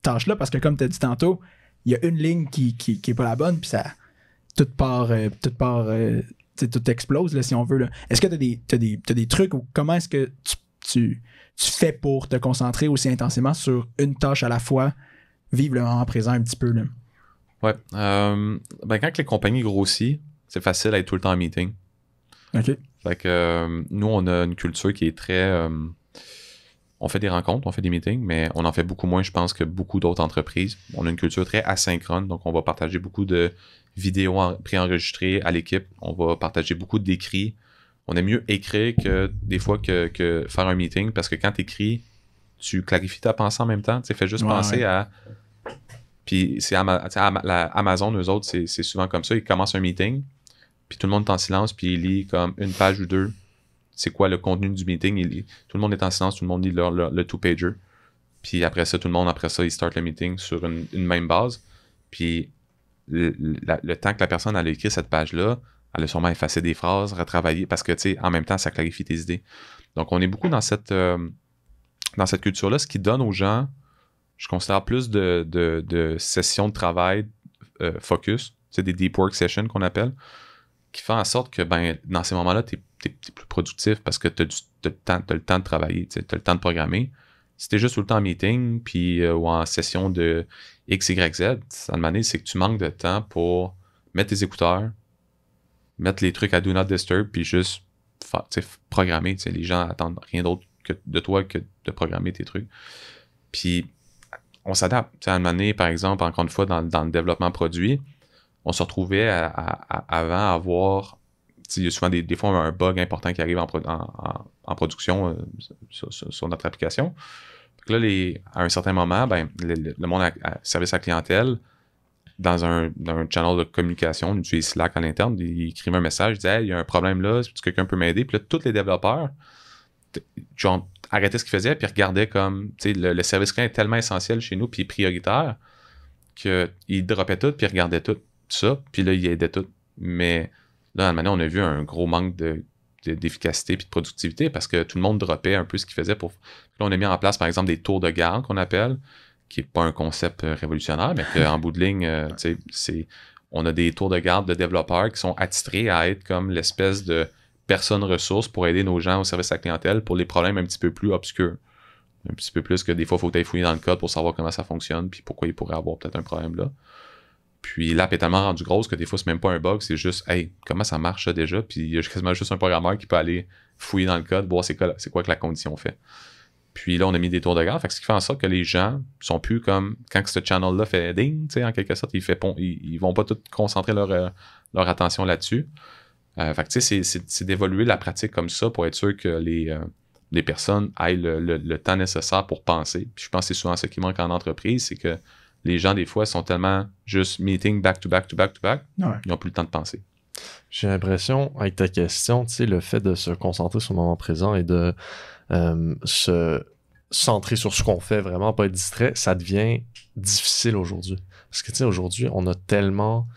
tâche-là parce que, comme tu as dit tantôt, il y a une ligne qui est pas la bonne, puis ça tout explose, là, si on veut. Là. Est-ce que tu as des trucs ou comment est-ce que tu fais pour te concentrer aussi intensément sur une tâche à la fois, vivre le moment présent un petit peu? Là? Ouais. Quand les compagnies grossissent, c'est facile à être tout le temps en meeting. OK. Fait que nous, on a une culture qui est très... on fait des rencontres, on fait des meetings, mais on en fait beaucoup moins, je pense, que beaucoup d'autres entreprises. On a une culture très asynchrone, donc on va partager beaucoup de vidéos préenregistrées à l'équipe. On va partager beaucoup d'écrits. On aime mieux écrire que des fois que faire un meeting, parce que quand tu écris, tu clarifies ta pensée en même temps. Tu fais juste penser à... Puis c'est Amazon, eux autres, c'est souvent comme ça. Ils commencent un meeting, puis tout le monde est en silence, puis il lit comme une page ou deux. C'est quoi le contenu du meeting? Tout le monde est en silence, tout le monde lit le two-pager. Puis après ça, il start le meeting sur une même base. Puis le temps que la personne a écrit cette page-là, elle a sûrement effacé des phrases, retravaillé, parce que, tu sais, en même temps, ça clarifie tes idées. Donc, on est beaucoup dans cette culture-là, ce qui donne aux gens, je considère plus de sessions de travail focus, c'est des deep work sessions qu'on appelle, qui fait en sorte que, dans ces moments-là, t'es plus productif parce que t'as le temps de travailler, t'as le temps de programmer. Si t'es juste tout le temps en meeting ou en session de X, Y, Z, ça demande, c'est que tu manques de temps pour mettre tes écouteurs, mettre les trucs à Do Not Disturb, puis juste programmer. Les gens attendent rien d'autre de toi que de programmer tes trucs. Puis, on s'adapte. À un moment donné, par exemple, encore une fois, dans le développement produit, on se retrouvait avant à avoir... Il y a souvent des fois un bug important qui arrive en production sur notre application. Donc là, à un certain moment, le monde à service à la clientèle, dans un channel de communication, on utilise Slack à l'interne, il écrit un message, il dit « Hey, il y a un problème là, est-ce que quelqu'un peut m'aider? » Puis là, tous les développeurs arrêtaient ce qu'ils faisaient puis regardaient comme, le service client est tellement essentiel chez nous puis prioritaire qu'ils droppaient tout puis ils regardaient tout ça, puis là, ils aidaient tout. Mais là, à un moment donné, on a vu un gros manque d'efficacité puis de productivité parce que tout le monde droppait un peu ce qu'il faisait pour... Là, on a mis en place, par exemple, des tours de garde qu'on appelle, qui n'est pas un concept révolutionnaire, mais qu'en bout de ligne, on a des tours de garde de développeurs qui sont attitrés à être comme l'espèce de personne ressource pour aider nos gens au service à la clientèle pour les problèmes un petit peu plus obscurs. Un petit peu plus que des fois, il faut que tu ailles fouiller dans le code pour savoir comment ça fonctionne puis pourquoi il pourrait avoir peut-être un problème là. Puis l'app est tellement rendue grosse que des fois, c'est même pas un bug, c'est juste, hey, comment ça marche ça déjà? Puis il y a quasiment juste un programmeur qui peut aller fouiller dans le code, voir c'est quoi que la condition fait. Puis là, on a mis des tours de garde, fait que ce qui fait en sorte que les gens sont plus comme, quand ce channel-là fait ding, tu sais, en quelque sorte, ils vont pas tout concentrer leur attention là-dessus. Fait que tu sais, c'est d'évoluer la pratique comme ça pour être sûr que les personnes aient le temps nécessaire pour penser. Puis je pense que c'est souvent ça qui manque en entreprise, c'est que les gens, des fois, sont tellement juste meeting back-to-back, ils n'ont plus le temps de penser. J'ai l'impression, avec ta question, tu sais, le fait de se concentrer sur le moment présent et de se centrer sur ce qu'on fait, vraiment pas être distrait, ça devient difficile aujourd'hui. Parce que, tu sais, aujourd'hui, on a tellement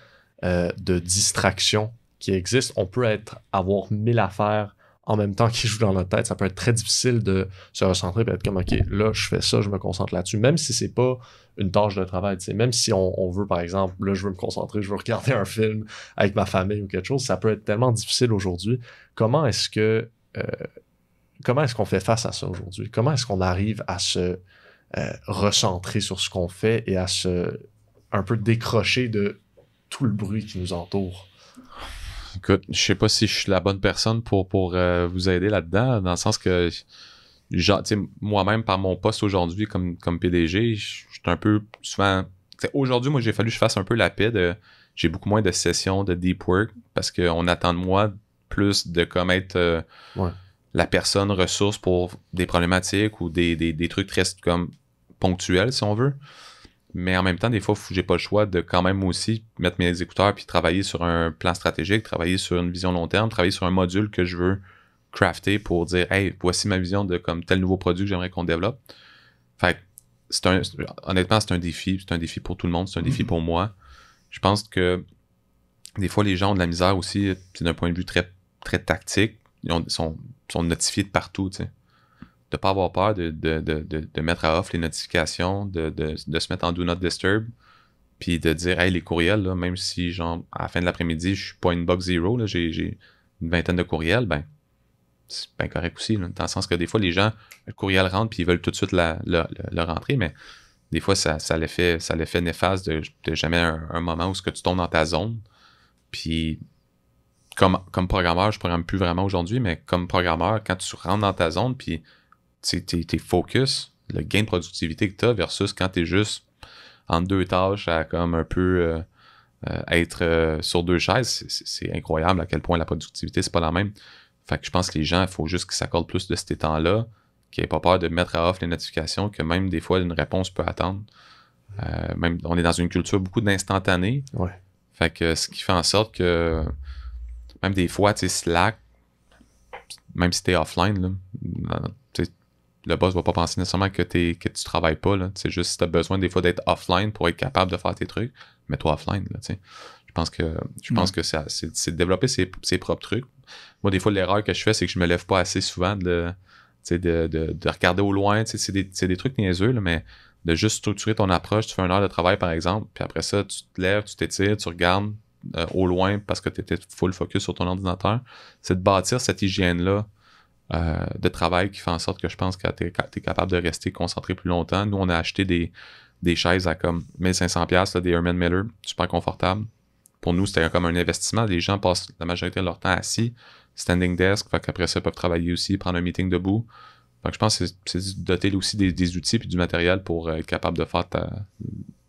de distractions qui existent. On peut avoir 1000 affaires en même temps qui jouent dans notre tête. Ça peut être très difficile de se recentrer et être comme, OK, là, je fais ça, je me concentre là-dessus. Même si c'est pas une tâche de travail, tu sais, même si on veut, par exemple, là, je veux me concentrer, je veux regarder un film avec ma famille ou quelque chose, ça peut être tellement difficile aujourd'hui. Comment est-ce qu'on fait face à ça aujourd'hui? Comment est-ce qu'on arrive à se recentrer sur ce qu'on fait et à se un peu décrocher de tout le bruit qui nous entoure? Écoute, je sais pas si je suis la bonne personne pour vous aider là-dedans, dans le sens que genre, moi-même, par mon poste aujourd'hui comme PDG, je suis un peu souvent... Aujourd'hui, moi, j'ai fallu que je fasse un peu la paix j'ai beaucoup moins de sessions de deep work parce qu'on attend de moi plus de comme être la personne ressource pour des problématiques ou des trucs très comme ponctuels, si on veut. Mais en même temps, des fois, j'ai pas le choix de quand même aussi mettre mes écouteurs puis travailler sur un plan stratégique, travailler sur une vision long terme, travailler sur un module que je veux crafter pour dire, hey, voici ma vision de comme tel nouveau produit que j'aimerais qu'on développe. Fait que honnêtement, c'est un défi. C'est un défi pour tout le monde. C'est un défi pour moi. Je pense que des fois, les gens ont de la misère aussi, d'un point de vue très, très tactique. Ils sont notifiés de partout, tu sais. De pas avoir peur de mettre à off les notifications, de se mettre en Do Not Disturb, puis de dire, hey, les courriels, là, même si, genre, à la fin de l'après-midi, je suis pas inbox zero, là, j'ai une vingtaine de courriels, ben, c'est bien correct aussi, là, dans le sens que des fois, les gens, le courriel rentre, puis ils veulent tout de suite le rentrer, mais des fois, ça l'effet néfaste de jamais un moment où ce que tu tombes dans ta zone, puis comme programmeur, je programme plus vraiment aujourd'hui, mais comme programmeur, quand tu rentres dans ta zone, puis t'es focus, le gain de productivité que t'as versus quand t'es juste entre deux tâches à comme un peu être sur deux chaises, c'est incroyable à quel point la productivité, c'est pas la même. Fait que je pense que les gens, il faut juste qu'ils s'accordent plus de ces temps-là, qu'ils n'aient pas peur de mettre à off les notifications, que même des fois, une réponse peut attendre. Même, on est dans une culture beaucoup d'instantané. Ouais. Fait que ce qui fait en sorte que même des fois, tu sais, Slack, même si t'es offline, là, le boss va pas penser nécessairement que tu travailles pas, là. C'est juste si t'as besoin des fois d'être offline pour être capable de faire tes trucs, mets-toi offline, là, tu sais. Je pense que c'est de développer ses propres trucs. Moi, des fois, l'erreur que je fais, c'est que je me lève pas assez souvent de regarder au loin. C'est des trucs niaiseux, là, mais de juste structurer ton approche. Tu fais 1 heure de travail, par exemple, puis après ça, tu te lèves, tu t'étires, tu regardes au loin parce que tu étais full focus sur ton ordinateur. C'est de bâtir cette hygiène-là de travail qui fait en sorte que je pense que tu es capable de rester concentré plus longtemps. Nous, on a acheté des chaises à comme 1500$, là, des Herman Miller, super confortables. pour nous, c'était comme un investissement. Les gens passent la majorité de leur temps assis, standing desk, fait qu'après ça, ils peuvent travailler aussi, prendre un meeting debout. Fait que je pense que c'est doter aussi des outils et du matériel pour être capable de faire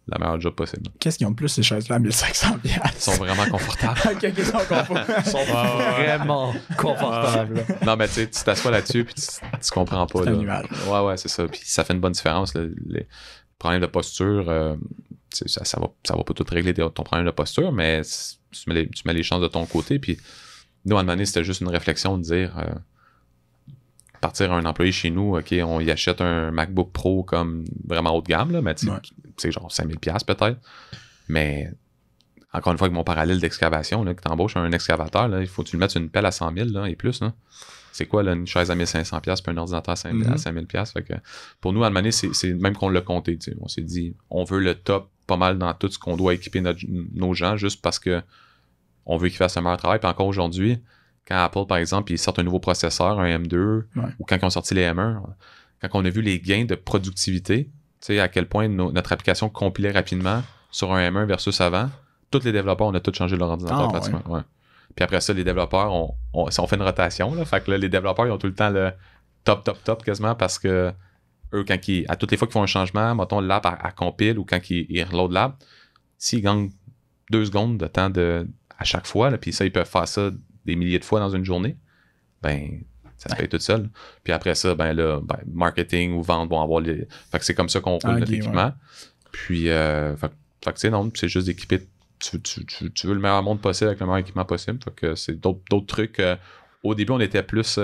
la meilleure job possible. Qu'est-ce qu'ils ont de plus, ces chaises-là, à 1500$? Ils sont vraiment confortables. Ok, ils sont confortables. Ils sont vraiment confortables. Non, mais tu sais, tu t'assois là-dessus puis tu comprends pas. C'est là. un nuage. Ouais, c'est ça. Puis ça fait une bonne différence. Là. Les problèmes de posture, ça va pas tout régler ton problème de posture, mais tu mets les chances de ton côté. Puis nous, à un moment donné, c'était juste une réflexion de dire partir un employé chez nous, OK, on y achète un MacBook Pro comme vraiment haut de gamme, là, mais c'est genre 5000$ peut-être. Mais encore une fois, avec mon parallèle d'excavation, là, que tu embauches un excavateur, là, il faut que tu le mettes sur une pelle à 100 000 là, et plus. Là. C'est quoi là, une chaise à 1500$ puis un ordinateur à 5000$? Fait que pour nous, à un moment donné, c'est même qu'on l'a compté. T'sais. On s'est dit, on veut le top pas mal dans tout ce qu'on doit équiper nos gens, juste parce que on veut qu'ils fassent un meilleur travail. Puis encore aujourd'hui, quand Apple, par exemple, ils sortent un nouveau processeur, un M2, ou quand ils ont sorti les M1, quand on a vu les gains de productivité, tu sais, à quel point notre application compilait rapidement sur un M1 versus avant, tous les développeurs, on a tous changé leur ordinateur pratiquement. Ouais. Puis après ça, les développeurs, on fait une rotation, là, fait que là, les développeurs, ils ont tout le temps le top quasiment parce que eux, à toutes les fois qu'ils font un changement, mettons l'app à compile ou quand ils reload l'app, s'ils gagnent 2 secondes de temps à chaque fois, là, puis ça, ils peuvent faire ça des milliers de fois dans une journée, ben ça se paye tout seul. Puis après ça, marketing ou vente vont avoir les... Fait que c'est comme ça qu'on roule notre équipement. Ouais. Puis, fait que tu sais, non, c'est juste d'équiper... Tu veux le meilleur monde possible avec le meilleur équipement possible. Fait que c'est d'autres trucs... au début, on était plus...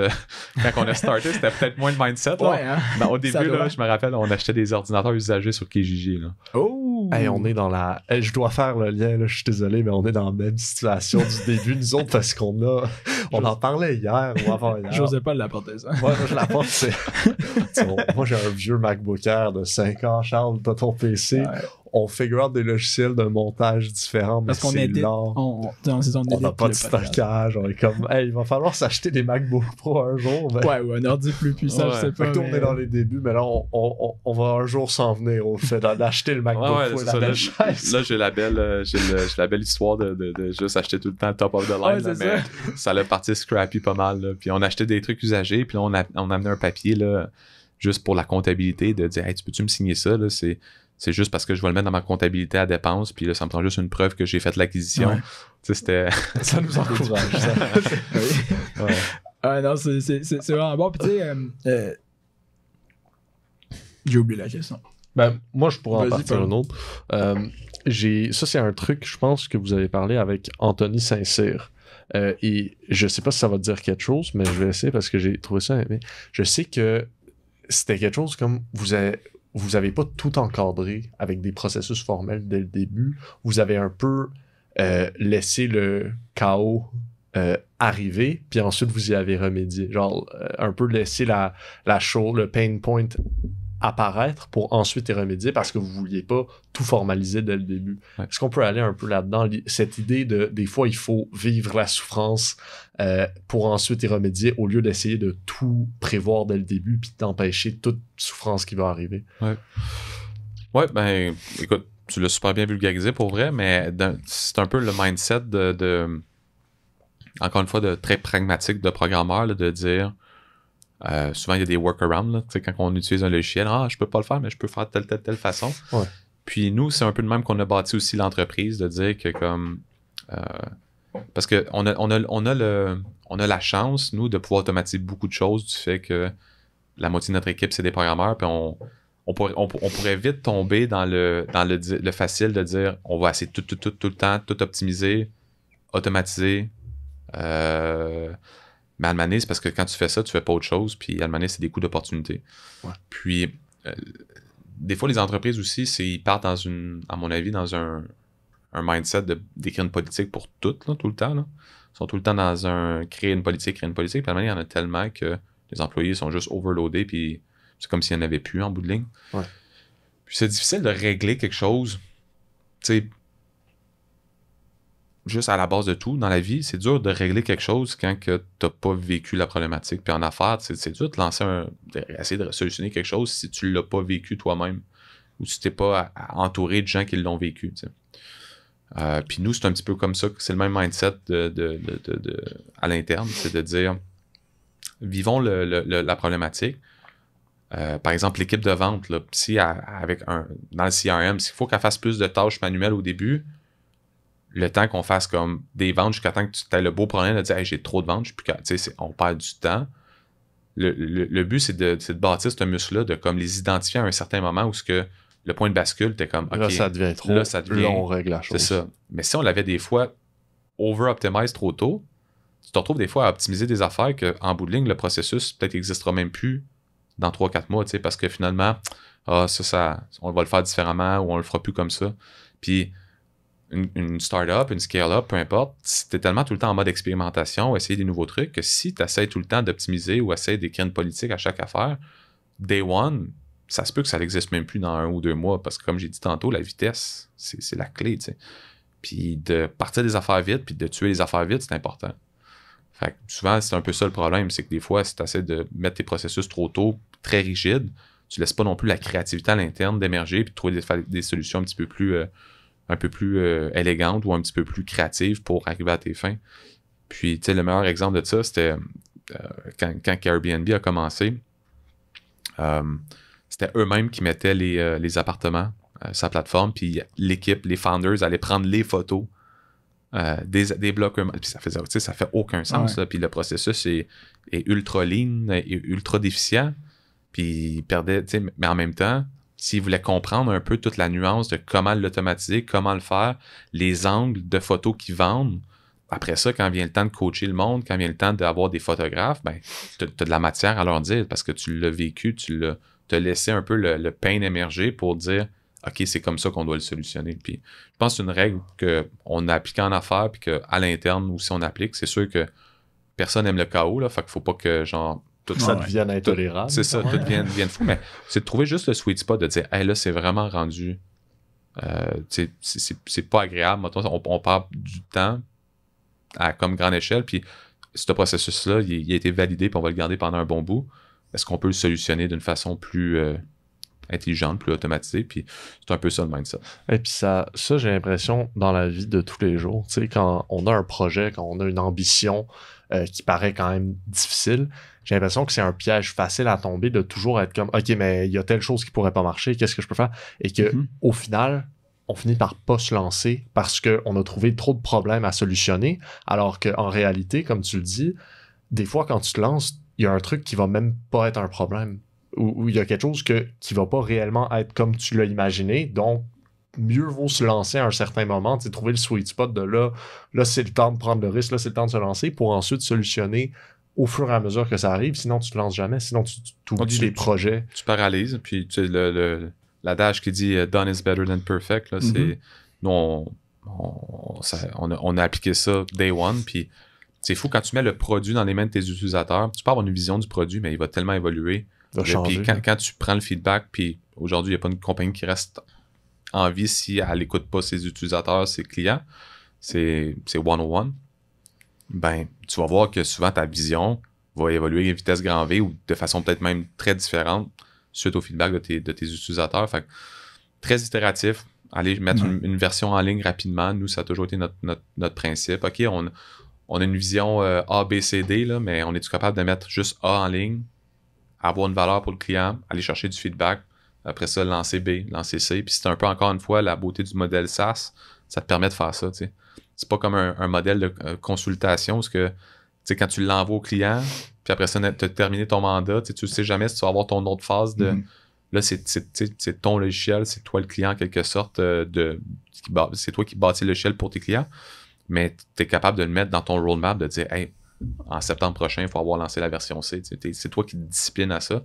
quand on a starté, c'était peut-être moins le mindset. Là. Ouais, hein? Mais au début, là, je me rappelle, on achetait des ordinateurs usagés sur Kijiji. Là. Oh! Hey, on est dans la... Hey, je dois faire le lien, là, je suis désolé, mais on est dans la même situation du début, nous autres, parce qu'on en parlait hier ou avant-hier. J'osais pas l'apporter, ça. Moi, je l'apporte, moi, j'ai un vieux MacBook Air de 5 ans, Charles, t'as ton PC. Ouais. On figure out des logiciels de montage différents, mais parce qu'on on n'a pas de stockage, on est comme, hey, il va falloir s'acheter des MacBook Pro un jour. Mais... Ouais, ou un ordi plus puissant, je sais pas. On est dans les débuts, mais là, on va un jour s'en venir au fait d'acheter le MacBook Pro et la belle chaise. Là, j'ai la belle histoire de juste acheter tout le temps top of the line, là, mais ça l'a parti scrappy pas mal, là. Puis on achetait des trucs usagés, puis là, on a amené un papier, là, juste pour la comptabilité, de dire, hey, peux-tu me signer ça, là, c'est juste parce que je vais le mettre dans ma comptabilité à dépenses, puis là, ça me prend juste une preuve que j'ai fait l'acquisition. Ouais. Tu sais, c'était... ça nous encourage, ça. Oui. Ouais. Non, c'est vraiment bon. Puis tu sais, j'ai oublié la question. Ben, moi, je pourrais en partir un autre. Ça, c'est un truc, je pense, que vous avez parlé avec Anthony Saint-Cyr. Et je sais pas si ça va te dire quelque chose, mais je vais essayer parce que j'ai trouvé ça... Je sais que c'était quelque chose comme... Vous avez pas tout encadré avec des processus formels dès le début. Vous avez un peu laissé le chaos arriver, puis ensuite vous y avez remédié. Genre, un peu laissé la chose, le pain point apparaître pour ensuite y remédier parce que vous vouliez pas tout formaliser dès le début. Ouais. Est-ce qu'on peut aller un peu là-dedans? Cette idée de, des fois, il faut vivre la souffrance pour ensuite y remédier au lieu d'essayer de tout prévoir dès le début puis d'empêcher toute souffrance qui va arriver. Ouais, ben, écoute, tu l'as super bien vulgarisé pour vrai, mais c'est un peu le mindset de encore une fois, de très pragmatique de programmeur, là, de dire souvent il y a des workarounds, là, quand on utilise un logiciel, je peux pas le faire, mais je peux faire telle façon. Ouais. Puis nous, c'est un peu de même qu'on a bâti aussi l'entreprise, de dire que comme parce que on a la chance, nous, de pouvoir automatiser beaucoup de choses du fait que la moitié de notre équipe, c'est des programmeurs, puis on pourrait vite tomber dans le facile de dire on va essayer tout le temps, tout optimiser, automatiser. Mais à un moment donné, c'est parce que quand tu fais ça, tu fais pas autre chose, puis à un moment donné, c'est des coûts d'opportunité. Ouais. Puis des fois, les entreprises aussi, ils partent à mon avis, dans un mindset d'écrire une politique pour tout le temps. Là. Ils sont tout le temps dans créer une politique. Puis à un moment donné, il y en a tellement que les employés sont juste overloadés, puis c'est comme s'il n'y en avait plus en bout de ligne. Ouais. Puis c'est difficile de régler quelque chose, tu sais, juste à la base de tout dans la vie. C'est dur de régler quelque chose quand que t'as pas vécu la problématique. Puis en affaires, c'est dur de essayer de solutionner quelque chose si tu l'as pas vécu toi-même ou si t'es pas entouré de gens qui l'ont vécu. Puis nous, c'est un petit peu comme ça, c'est le même mindset à l'interne, c'est de dire, vivons la problématique. Par exemple, l'équipe de vente, là, si dans le CRM, s'il faut qu'elle fasse plus de tâches manuelles au début, le temps qu'on fasse comme des ventes jusqu'à temps que tu aies le beau problème de dire hey, j'ai trop de ventes, on perd du temps. Le but, c'est de bâtir ce muscle-là, de comme les identifier à un certain moment où le point de bascule, t'es comme OK. Là, ça devient trop. Là, on règle la chose. C'est ça. Mais si on l'avait des fois over-optimise trop tôt, tu te retrouves des fois à optimiser des affaires qu'en bout de ligne, le processus peut-être n'existera même plus dans 3-4 mois, parce que finalement, ça, on va le faire différemment ou on le fera plus comme ça. Puis, une start-up, une scale-up, peu importe, si t'es tellement tout le temps en mode expérimentation, essayer des nouveaux trucs, que si tu essaies tout le temps d'optimiser ou essaies d'écrire une politique à chaque affaire, day one, ça se peut que ça n'existe même plus dans 1 ou 2 mois, parce que comme j'ai dit tantôt, la vitesse, c'est la clé, tu sais. Puis de partir des affaires vite, puis de tuer les affaires vite, c'est important. Fait que souvent, c'est un peu ça le problème, c'est que des fois, si tu essaies de mettre tes processus trop tôt, très rigides, tu laisses pas non plus la créativité à l'interne d'émerger, puis de trouver des solutions un petit peu plus élégantes ou un petit peu plus créatives pour arriver à tes fins. Puis, tu sais, le meilleur exemple de ça, c'était quand Airbnb a commencé, c'était eux-mêmes qui mettaient les appartements sur sa plateforme, puis l'équipe, les founders allaient prendre les photos des blocs eux-mêmes. Puis ça fait aucun sens. Ouais. Là, puis le processus est ultra lean, et ultra déficient. Puis ils perdaient, tu sais, mais en même temps, s'ils voulaient comprendre un peu toute la nuance de comment l'automatiser, comment le faire, les angles de photos qu'ils vendent, après ça, quand vient le temps de coacher le monde, quand vient le temps d'avoir des photographes, ben, tu as de la matière à leur dire parce que tu l'as vécu, t'as laissé un peu le pain émerger pour dire OK, c'est comme ça qu'on doit le solutionner. Puis je pense que c'est une règle qu'on a appliquée en affaires puis qu'à l'interne aussi on applique. C'est sûr que personne n'aime le chaos, là, fait qu'il faut pas que genre tout ça devienne intolérable. C'est ça, tout devienne fou, mais c'est de trouver juste le sweet spot, de dire hey, là, c'est vraiment rendu. C'est pas agréable. Mettons, on perd du temps à comme grande échelle, puis ce processus-là, il a été validé, puis on va le garder pendant un bon bout. Est-ce qu'on peut le solutionner d'une façon plus intelligente, plus automatisée? Puis c'est un peu ça le mindset. Et puis ça j'ai l'impression, dans la vie de tous les jours, tu sais, quand on a un projet, quand on a une ambition qui paraît quand même difficile, j'ai l'impression que c'est un piège facile à tomber de toujours être comme OK, mais il y a telle chose qui pourrait pas marcher, qu'est-ce que je peux faire? Et que au final, on finit par pas se lancer parce qu'on a trouvé trop de problèmes à solutionner, alors qu'en réalité, comme tu le dis, des fois quand tu te lances, il y a un truc qui va même pas être un problème, ou il y a quelque chose qui va pas réellement être comme tu l'as imaginé, donc mieux vaut se lancer à un certain moment, tu sais, trouver le sweet spot de là c'est le temps de prendre le risque, là c'est le temps de se lancer pour ensuite solutionner au fur et à mesure que ça arrive, sinon tu te lances jamais, sinon tu oublies les projets. Tu paralyses, puis tu sais, l'adage qui dit done is better than perfect, là, c'est nous on a appliqué ça day one, puis c'est fou quand tu mets le produit dans les mains de tes utilisateurs, tu peux avoir une vision du produit, mais il va tellement évoluer. Puis quand tu prends le feedback, puis aujourd'hui il n'y a pas une compagnie qui reste en vie si elle n'écoute pas ses utilisateurs, ses clients, c'est 101. Ben, tu vas voir que souvent ta vision va évoluer à vitesse grand V ou de façon peut-être même très différente suite au feedback de tes utilisateurs. Fait que, très itératif, aller mettre une version en ligne rapidement. Nous, ça a toujours été notre principe. OK, on a une vision A, B, C, D, là, mais on est-tu capable de mettre juste A en ligne, avoir une valeur pour le client, aller chercher du feedback, après ça, lancer B, lancer C. Puis c'est un peu, encore une fois, la beauté du modèle SaaS, ça te permet de faire ça, tu sais. C'est pas comme un modèle de consultation parce que, tu sais, quand tu l'envoies au client, puis après ça, tu as terminé ton mandat, tu sais jamais si tu vas avoir ton autre phase de... Là, c'est ton logiciel, c'est toi le client en quelque sorte, c'est toi qui bâtis le logiciel pour tes clients, mais tu es capable de le mettre dans ton roadmap, de dire, hey, en septembre prochain, il faut avoir lancé la version C. C'est toi qui te disciplines à ça.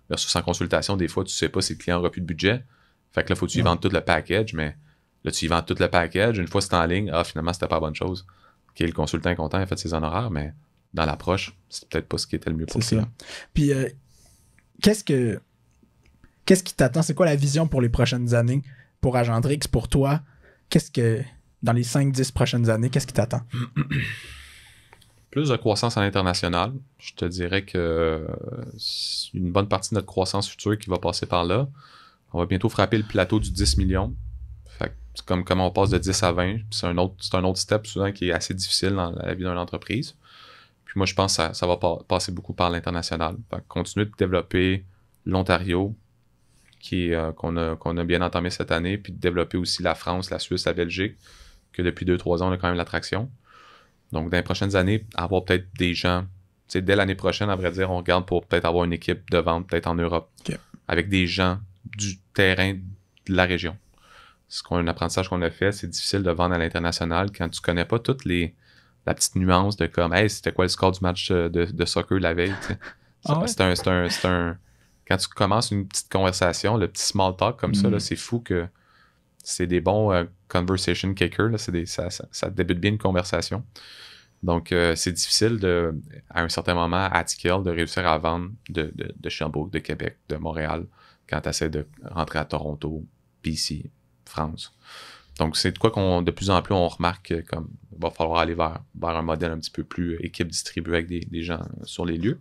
Versus en consultation, des fois, tu sais pas si le client aura plus de budget. Fait que là, faut que tu y vendes tout le package, mais là, tu y vends tout le package. Une fois c'est en ligne, finalement, c'était pas la bonne chose. OK, le consultant est content, il a fait ses honoraires, mais dans l'approche, c'est peut-être pas ce qui était le mieux pour le client. Puis, qu'est-ce qui t'attend? C'est quoi la vision pour les prochaines années pour Agendrix, pour toi? Qu'est-ce que, dans les 5-10 prochaines années, qu'est-ce qui t'attend? Plus de croissance à l'international. Je te dirais que c'est une bonne partie de notre croissance future qui va passer par là. On va bientôt frapper le plateau du 10 millions. Fait que c'est comme comment on passe de 10 à 20, c'est un autre step souvent qui est assez difficile dans la vie d'une entreprise. Puis moi, je pense que ça va passer beaucoup par l'international. Fait que continuer de développer l'Ontario, qu'on a bien entamé cette année, puis de développer aussi la France, la Suisse, la Belgique, que depuis 2-3 ans, on a quand même l'attraction. Donc, dans les prochaines années, avoir peut-être des gens, dès l'année prochaine, à vrai dire, on regarde pour peut-être avoir une équipe de vente, peut-être en Europe, avec des gens du terrain de la région. Un apprentissage qu'on a fait, c'est difficile de vendre à l'international quand tu connais pas toutes la petite nuance de comme, hey, c'était quoi le score du match de soccer la veille, C'est un quand tu commences une petite conversation, le petit small talk comme ça, là, c'est fou que c'est des bons conversation kickers, là, ça débute bien une conversation. Donc, c'est difficile à un certain moment, à Tickle, de réussir à vendre de Sherbrooke, de Québec, de Montréal, quand tu essaies de rentrer à Toronto, BC, France. Donc, c'est de quoi de plus en plus, on remarque comme il va falloir aller vers un modèle un petit peu plus équipe distribuée avec des gens sur les lieux.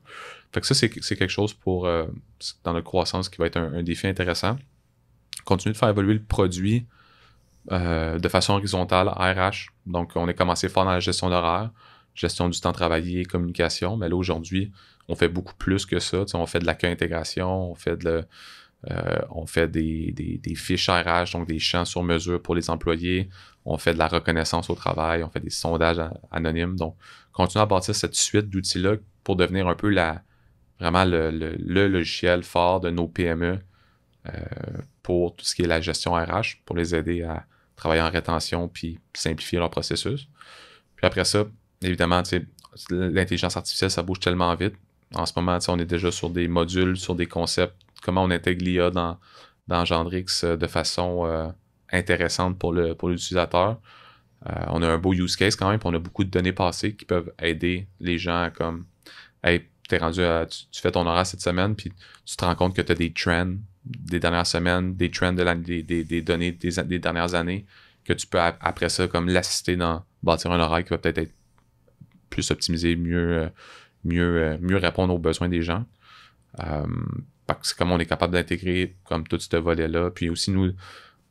Fait que ça, c'est quelque chose pour, dans notre croissance, qui va être un défi intéressant. Continuer de faire évoluer le produit de façon horizontale, RH. Donc, on est commencé fort dans la gestion d'horaire, gestion du temps travaillé, communication. Mais là, aujourd'hui, on fait beaucoup plus que ça. On fait de l'accueil intégration, on fait des fiches RH, donc des champs sur mesure pour les employés. On fait de la reconnaissance au travail, on fait des sondages anonymes. Donc, continuer à bâtir cette suite d'outils-là pour devenir un peu vraiment le logiciel fort de nos PME pour tout ce qui est la gestion RH, pour les aider à travailler en rétention puis simplifier leur processus. Puis après ça, évidemment, l'intelligence artificielle, ça bouge tellement vite. En ce moment, on est déjà sur des modules, sur des concepts, comment on intègre l'IA dans Gendrix de façon intéressante pour l'utilisateur. On a un beau use case quand même, puis on a beaucoup de données passées qui peuvent aider les gens comme hey, t'es rendu tu fais ton horaire cette semaine, puis tu te rends compte que tu as des trends des dernières semaines, des trends des données des dernières années, que tu peux après ça comme l'assister dans bâtir un horaire qui va peut-être être plus optimisé, mieux répondre aux besoins des gens. C'est comme on est capable d'intégrer comme tout ce volet-là. Puis aussi, nous,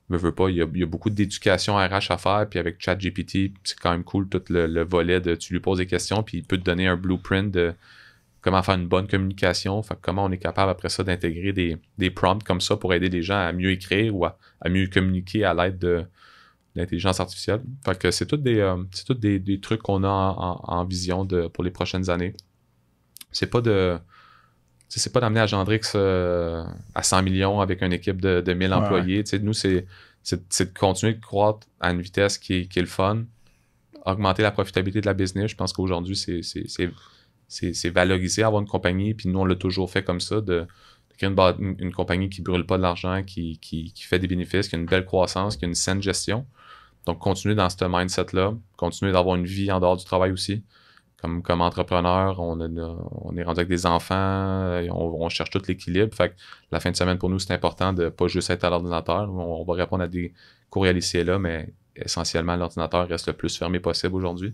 veut pas, il y a beaucoup d'éducation RH à faire, puis avec ChatGPT, c'est quand même cool, tout le volet de tu lui poses des questions, puis il peut te donner un blueprint de comment faire une bonne communication, fait comment on est capable après ça d'intégrer des prompts comme ça pour aider les gens à mieux écrire ou à mieux communiquer à l'aide de l'intelligence artificielle. Fait que c'est tous des trucs qu'on a en vision pour les prochaines années. C'est pas d'amener à Gendrix à 100 millions avec une équipe de 1000 employés. Nous, c'est de continuer de croître à une vitesse qui est le fun, augmenter la profitabilité de la business. Je pense qu'aujourd'hui, c'est valoriser avoir une compagnie, puis nous, on l'a toujours fait comme ça, de créer une compagnie qui brûle pas de l'argent, qui fait des bénéfices, qui a une belle croissance, qui a une saine gestion. Donc, continuer dans ce mindset-là, continuer d'avoir une vie en dehors du travail aussi. Comme entrepreneur, on est rendu avec des enfants, on cherche tout l'équilibre. Fait que la fin de semaine, pour nous, c'est important de pas juste être à l'ordinateur. On va répondre à des courriels ici et là, mais essentiellement, l'ordinateur reste le plus fermé possible aujourd'hui.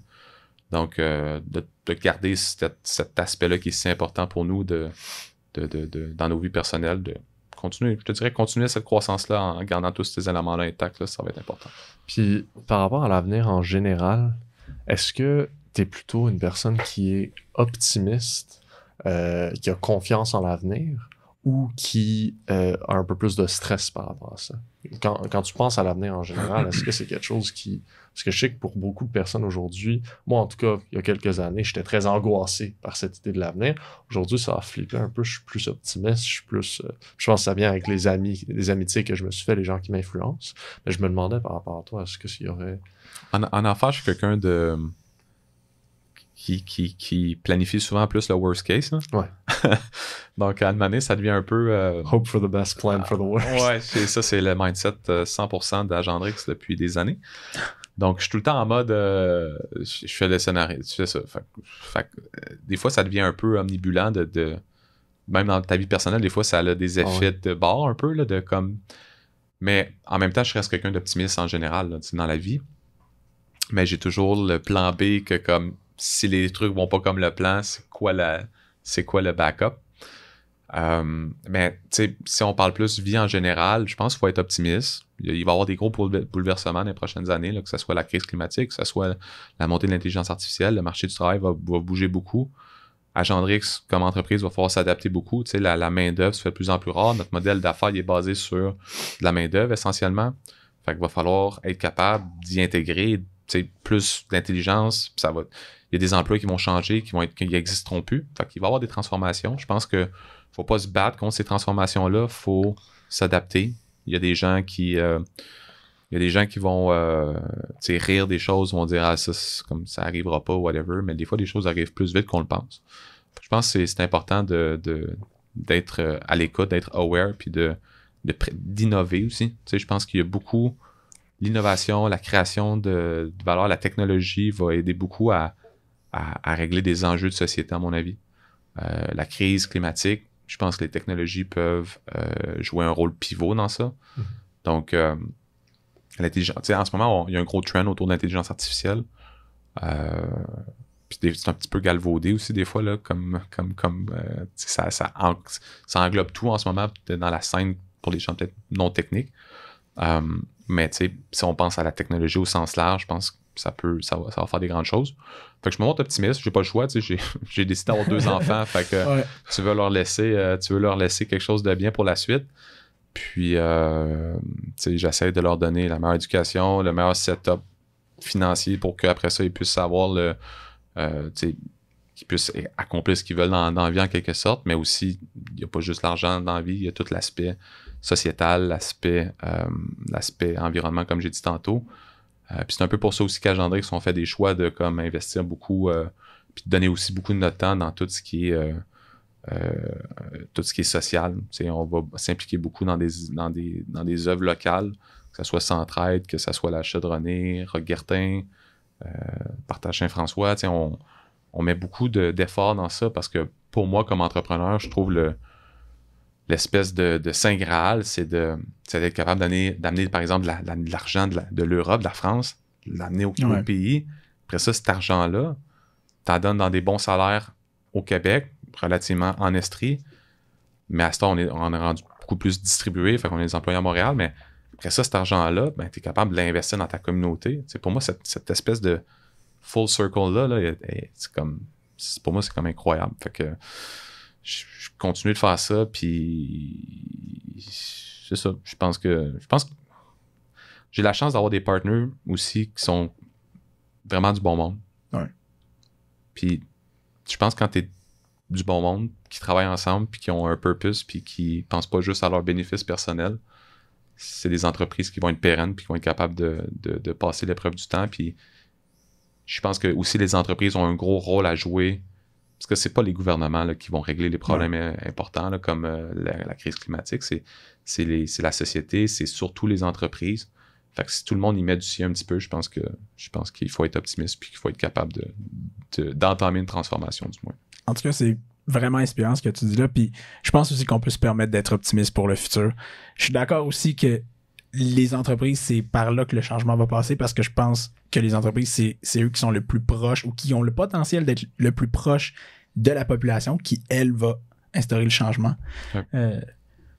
Donc, de garder cet aspect-là qui est si important pour nous dans nos vies personnelles, de continuer, je te dirais, continuer cette croissance-là en gardant tous ces éléments-là intacts, là, ça va être important. Puis, par rapport à l'avenir en général, est-ce que tu es plutôt une personne qui est optimiste, qui a confiance en l'avenir, ou qui a un peu plus de stress par rapport à ça? Quand tu penses à l'avenir en général, est-ce que c'est quelque chose qui... Parce que je sais que pour beaucoup de personnes aujourd'hui, moi en tout cas, il y a quelques années, j'étais très angoissé par cette idée de l'avenir. Aujourd'hui, ça a flippé un peu, je suis plus optimiste, je pense que ça vient avec les amitiés que je me suis fait, les gens qui m'influencent. Mais je me demandais par rapport à toi, est-ce qu'il y aurait... En affaires, je suis quelqu'un qui planifie souvent plus le worst case. Hein? Ouais. Donc, à une année, ça devient un peu... Hope for the best, plan for the worst. Ouais, c'est le mindset 100% d'Agendrix depuis des années. Donc, je suis tout le temps en mode... je fais le scénario, tu fais ça. Des fois, ça devient un peu omnibulant même dans ta vie personnelle, des fois, ça a des effets de bord un peu, là, de comme... Mais en même temps, je reste quelqu'un d'optimiste en général, là, dans la vie. Mais j'ai toujours le plan B que comme... Si les trucs vont pas comme le plan, c'est quoi le backup? Mais si on parle plus vie en général, je pense qu'il faut être optimiste. Il va y avoir des gros bouleversements dans les prochaines années, là, que ce soit la crise climatique, que ce soit la montée de l'intelligence artificielle. Le marché du travail va bouger beaucoup. À Gendrix, comme entreprise, il va falloir s'adapter beaucoup. La main-d'œuvre se fait de plus en plus rare. Notre modèle d'affaires il est basé sur de la main-d'œuvre essentiellement. Fait qu'il va falloir être capable d'y intégrer plus d'intelligence. Il y a des emplois qui vont changer, qui n'existeront plus. Fait qu'il va y avoir des transformations. Je pense que faut pas se battre contre ces transformations-là. Il faut s'adapter. Il y a des gens qui vont rire des choses, vont dire ça arrivera pas, whatever. Mais des fois, les choses arrivent plus vite qu'on le pense. Je pense que c'est important d'être à l'écoute, d'être aware, puis d'innover aussi. Je pense qu'il y a beaucoup l'innovation, la création de valeur, la technologie va aider beaucoup à régler des enjeux de société, à mon avis. La crise climatique, je pense que les technologies peuvent jouer un rôle pivot dans ça. Mm-hmm. Donc, l'intelligence, en ce moment, il y a un gros trend autour de l'intelligence artificielle. Puis c'est un petit peu galvaudé aussi des fois, là, ça englobe tout en ce moment dans la scène pour les gens peut-être non techniques. Mais si on pense à la technologie au sens large, je pense que ça va faire des grandes choses. Fait que je me montre optimiste, j'ai pas le choix, j'ai décidé d'avoir 2 enfants, fait que ouais. tu veux leur laisser quelque chose de bien pour la suite. Puis j'essaie de leur donner la meilleure éducation, le meilleur setup financier pour qu'après ça, ils puissent savoir qu'ils puissent accomplir ce qu'ils veulent dans la vie en quelque sorte, mais aussi, il n'y a pas juste l'argent dans la vie, il y a tout l'aspect sociétal, l'aspect environnement, comme j'ai dit tantôt. Puis c'est un peu pour ça aussi qu'à Gendrix, on fait des choix de comme investir beaucoup, puis de donner aussi beaucoup de notre temps dans tout ce qui est social. On va s'impliquer beaucoup dans des œuvres locales, que ce soit Centraide, que ce soit la Chaudronnée, Roqueguertin, Partage Saint-François. On met beaucoup d'efforts dans ça parce que pour moi, comme entrepreneur, je trouve l'espèce de Saint Graal, c'est d'être capable d'amener, par exemple, de l'argent de l'Europe, de la France, l'amener au pays. Après ça, cet argent-là, t'en donnes dans des bons salaires au Québec, relativement en Estrie. Mais à ce temps, on est rendu beaucoup plus distribué, fait qu'on est des employés à Montréal. Mais après ça, cet argent-là, tu es capable de l'investir dans ta communauté. Pour moi, cette espèce de full circle-là, pour moi, c'est comme incroyable. Fait que je continue de faire ça, puis c'est ça. Je pense que j'ai la chance d'avoir des partners aussi qui sont vraiment du bon monde. Ouais. Puis je pense que quand t'es du bon monde, qui travaillent ensemble, puis qui ont un purpose, puis qui pensent pas juste à leurs bénéfices personnels, c'est des entreprises qui vont être pérennes, puis qui vont être capables de passer l'épreuve du temps. Puis je pense que aussi les entreprises ont un gros rôle à jouer, parce que c'est pas les gouvernements là, qui vont régler les problèmes importants, là, comme la crise climatique, c'est la société, c'est surtout les entreprises. Fait que si tout le monde y met du sien un petit peu, je pense qu'il faut être optimiste, puis qu'il faut être capable d'entamer une transformation, du moins. En tout cas, c'est vraiment inspirant ce que tu dis là, puis je pense aussi qu'on peut se permettre d'être optimiste pour le futur. Je suis d'accord aussi que les entreprises, c'est par là que le changement va passer, parce que je pense que les entreprises, c'est eux qui sont le plus proches, ou qui ont le potentiel d'être le plus proche de la population, qui, elle, va instaurer le changement. Ouais.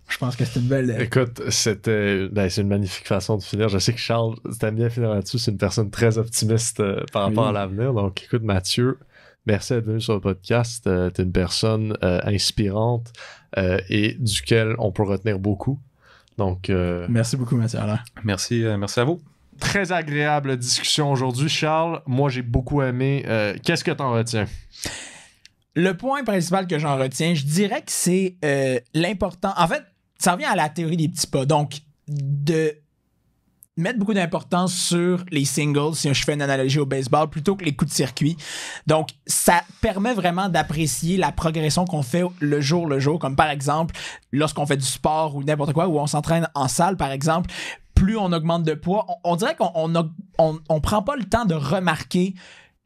Je pense que c'est une belle... Écoute, c'est une magnifique façon de finir. Je sais que Charles, t'aimes bien finir là-dessus, c'est une personne très optimiste par rapport à l'avenir. Donc, écoute, Mathieu, merci d'être venu sur le podcast. T'es une personne inspirante et duquel on peut retenir beaucoup. Donc, merci beaucoup, Mathieu. Merci à vous. Très agréable discussion aujourd'hui, Charles. Moi, j'ai beaucoup aimé. Qu'est-ce que t'en retiens? Le point principal que j'en retiens, je dirais que c'est l'important... En fait, ça revient à la théorie des petits pas. Donc, de mettre beaucoup d'importance sur les singles, si je fais une analogie au baseball, plutôt que les coups de circuit. Donc, ça permet vraiment d'apprécier la progression qu'on fait le jour, comme par exemple, lorsqu'on fait du sport ou n'importe quoi, ou on s'entraîne en salle, par exemple, plus on augmente de poids, on dirait qu'on prend pas le temps de remarquer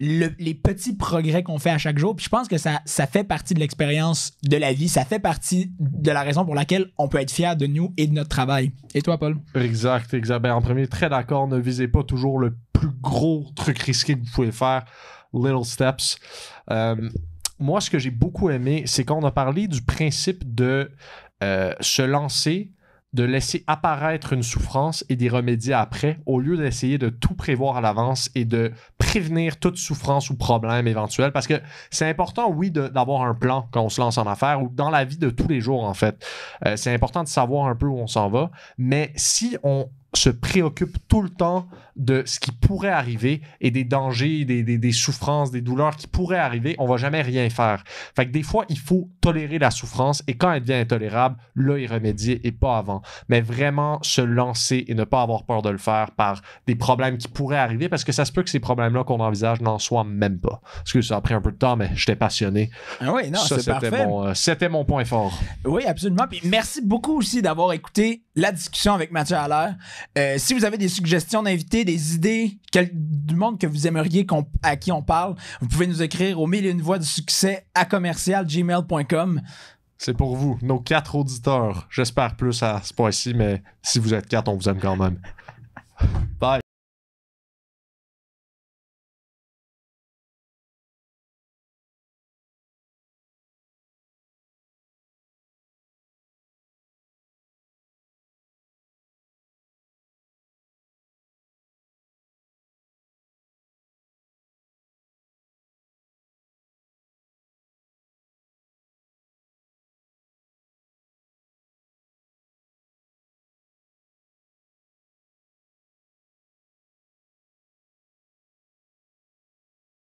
les petits progrès qu'on fait à chaque jour. Puis je pense que ça fait partie de l'expérience de la vie. Ça fait partie de la raison pour laquelle on peut être fier de nous et de notre travail. Et toi, Paul? Exact. Ben, en premier, très d'accord. Ne visez pas toujours le plus gros truc risqué que vous pouvez faire. Little steps. moi, ce que j'ai beaucoup aimé, c'est qu'on a parlé du principe de se lancer, de laisser apparaître une souffrance et d'y remédier après, au lieu d'essayer de tout prévoir à l'avance et de prévenir toute souffrance ou problème éventuel. Parce que c'est important, oui, d'avoir un plan quand on se lance en affaires ou dans la vie de tous les jours, en fait. C'est important de savoir un peu où on s'en va. Mais si on se préoccupe tout le temps de ce qui pourrait arriver et des dangers, des souffrances, des douleurs qui pourraient arriver, on va jamais rien faire. Fait que des fois, il faut tolérer la souffrance et quand elle devient intolérable, là, y remédier et pas avant. Mais vraiment se lancer et ne pas avoir peur de le faire par des problèmes qui pourraient arriver parce que ça se peut que ces problèmes-là qu'on envisage n'en soient même pas. Parce que ça a pris un peu de temps, mais j'étais passionné. Ah oui, non, ça, c'est parfait. C'était mon point fort. Oui, absolument. Puis merci beaucoup aussi d'avoir écouté la discussion avec Mathieu Allaire. Si vous avez des suggestions d'invités, des idées du monde que vous aimeriez à qui on parle, vous pouvez nous écrire au 1001 voix du succès à commercial@gmail.com. C'est pour vous, nos 4 auditeurs. J'espère plus à ce point-ci, mais si vous êtes 4, on vous aime quand même. Bye.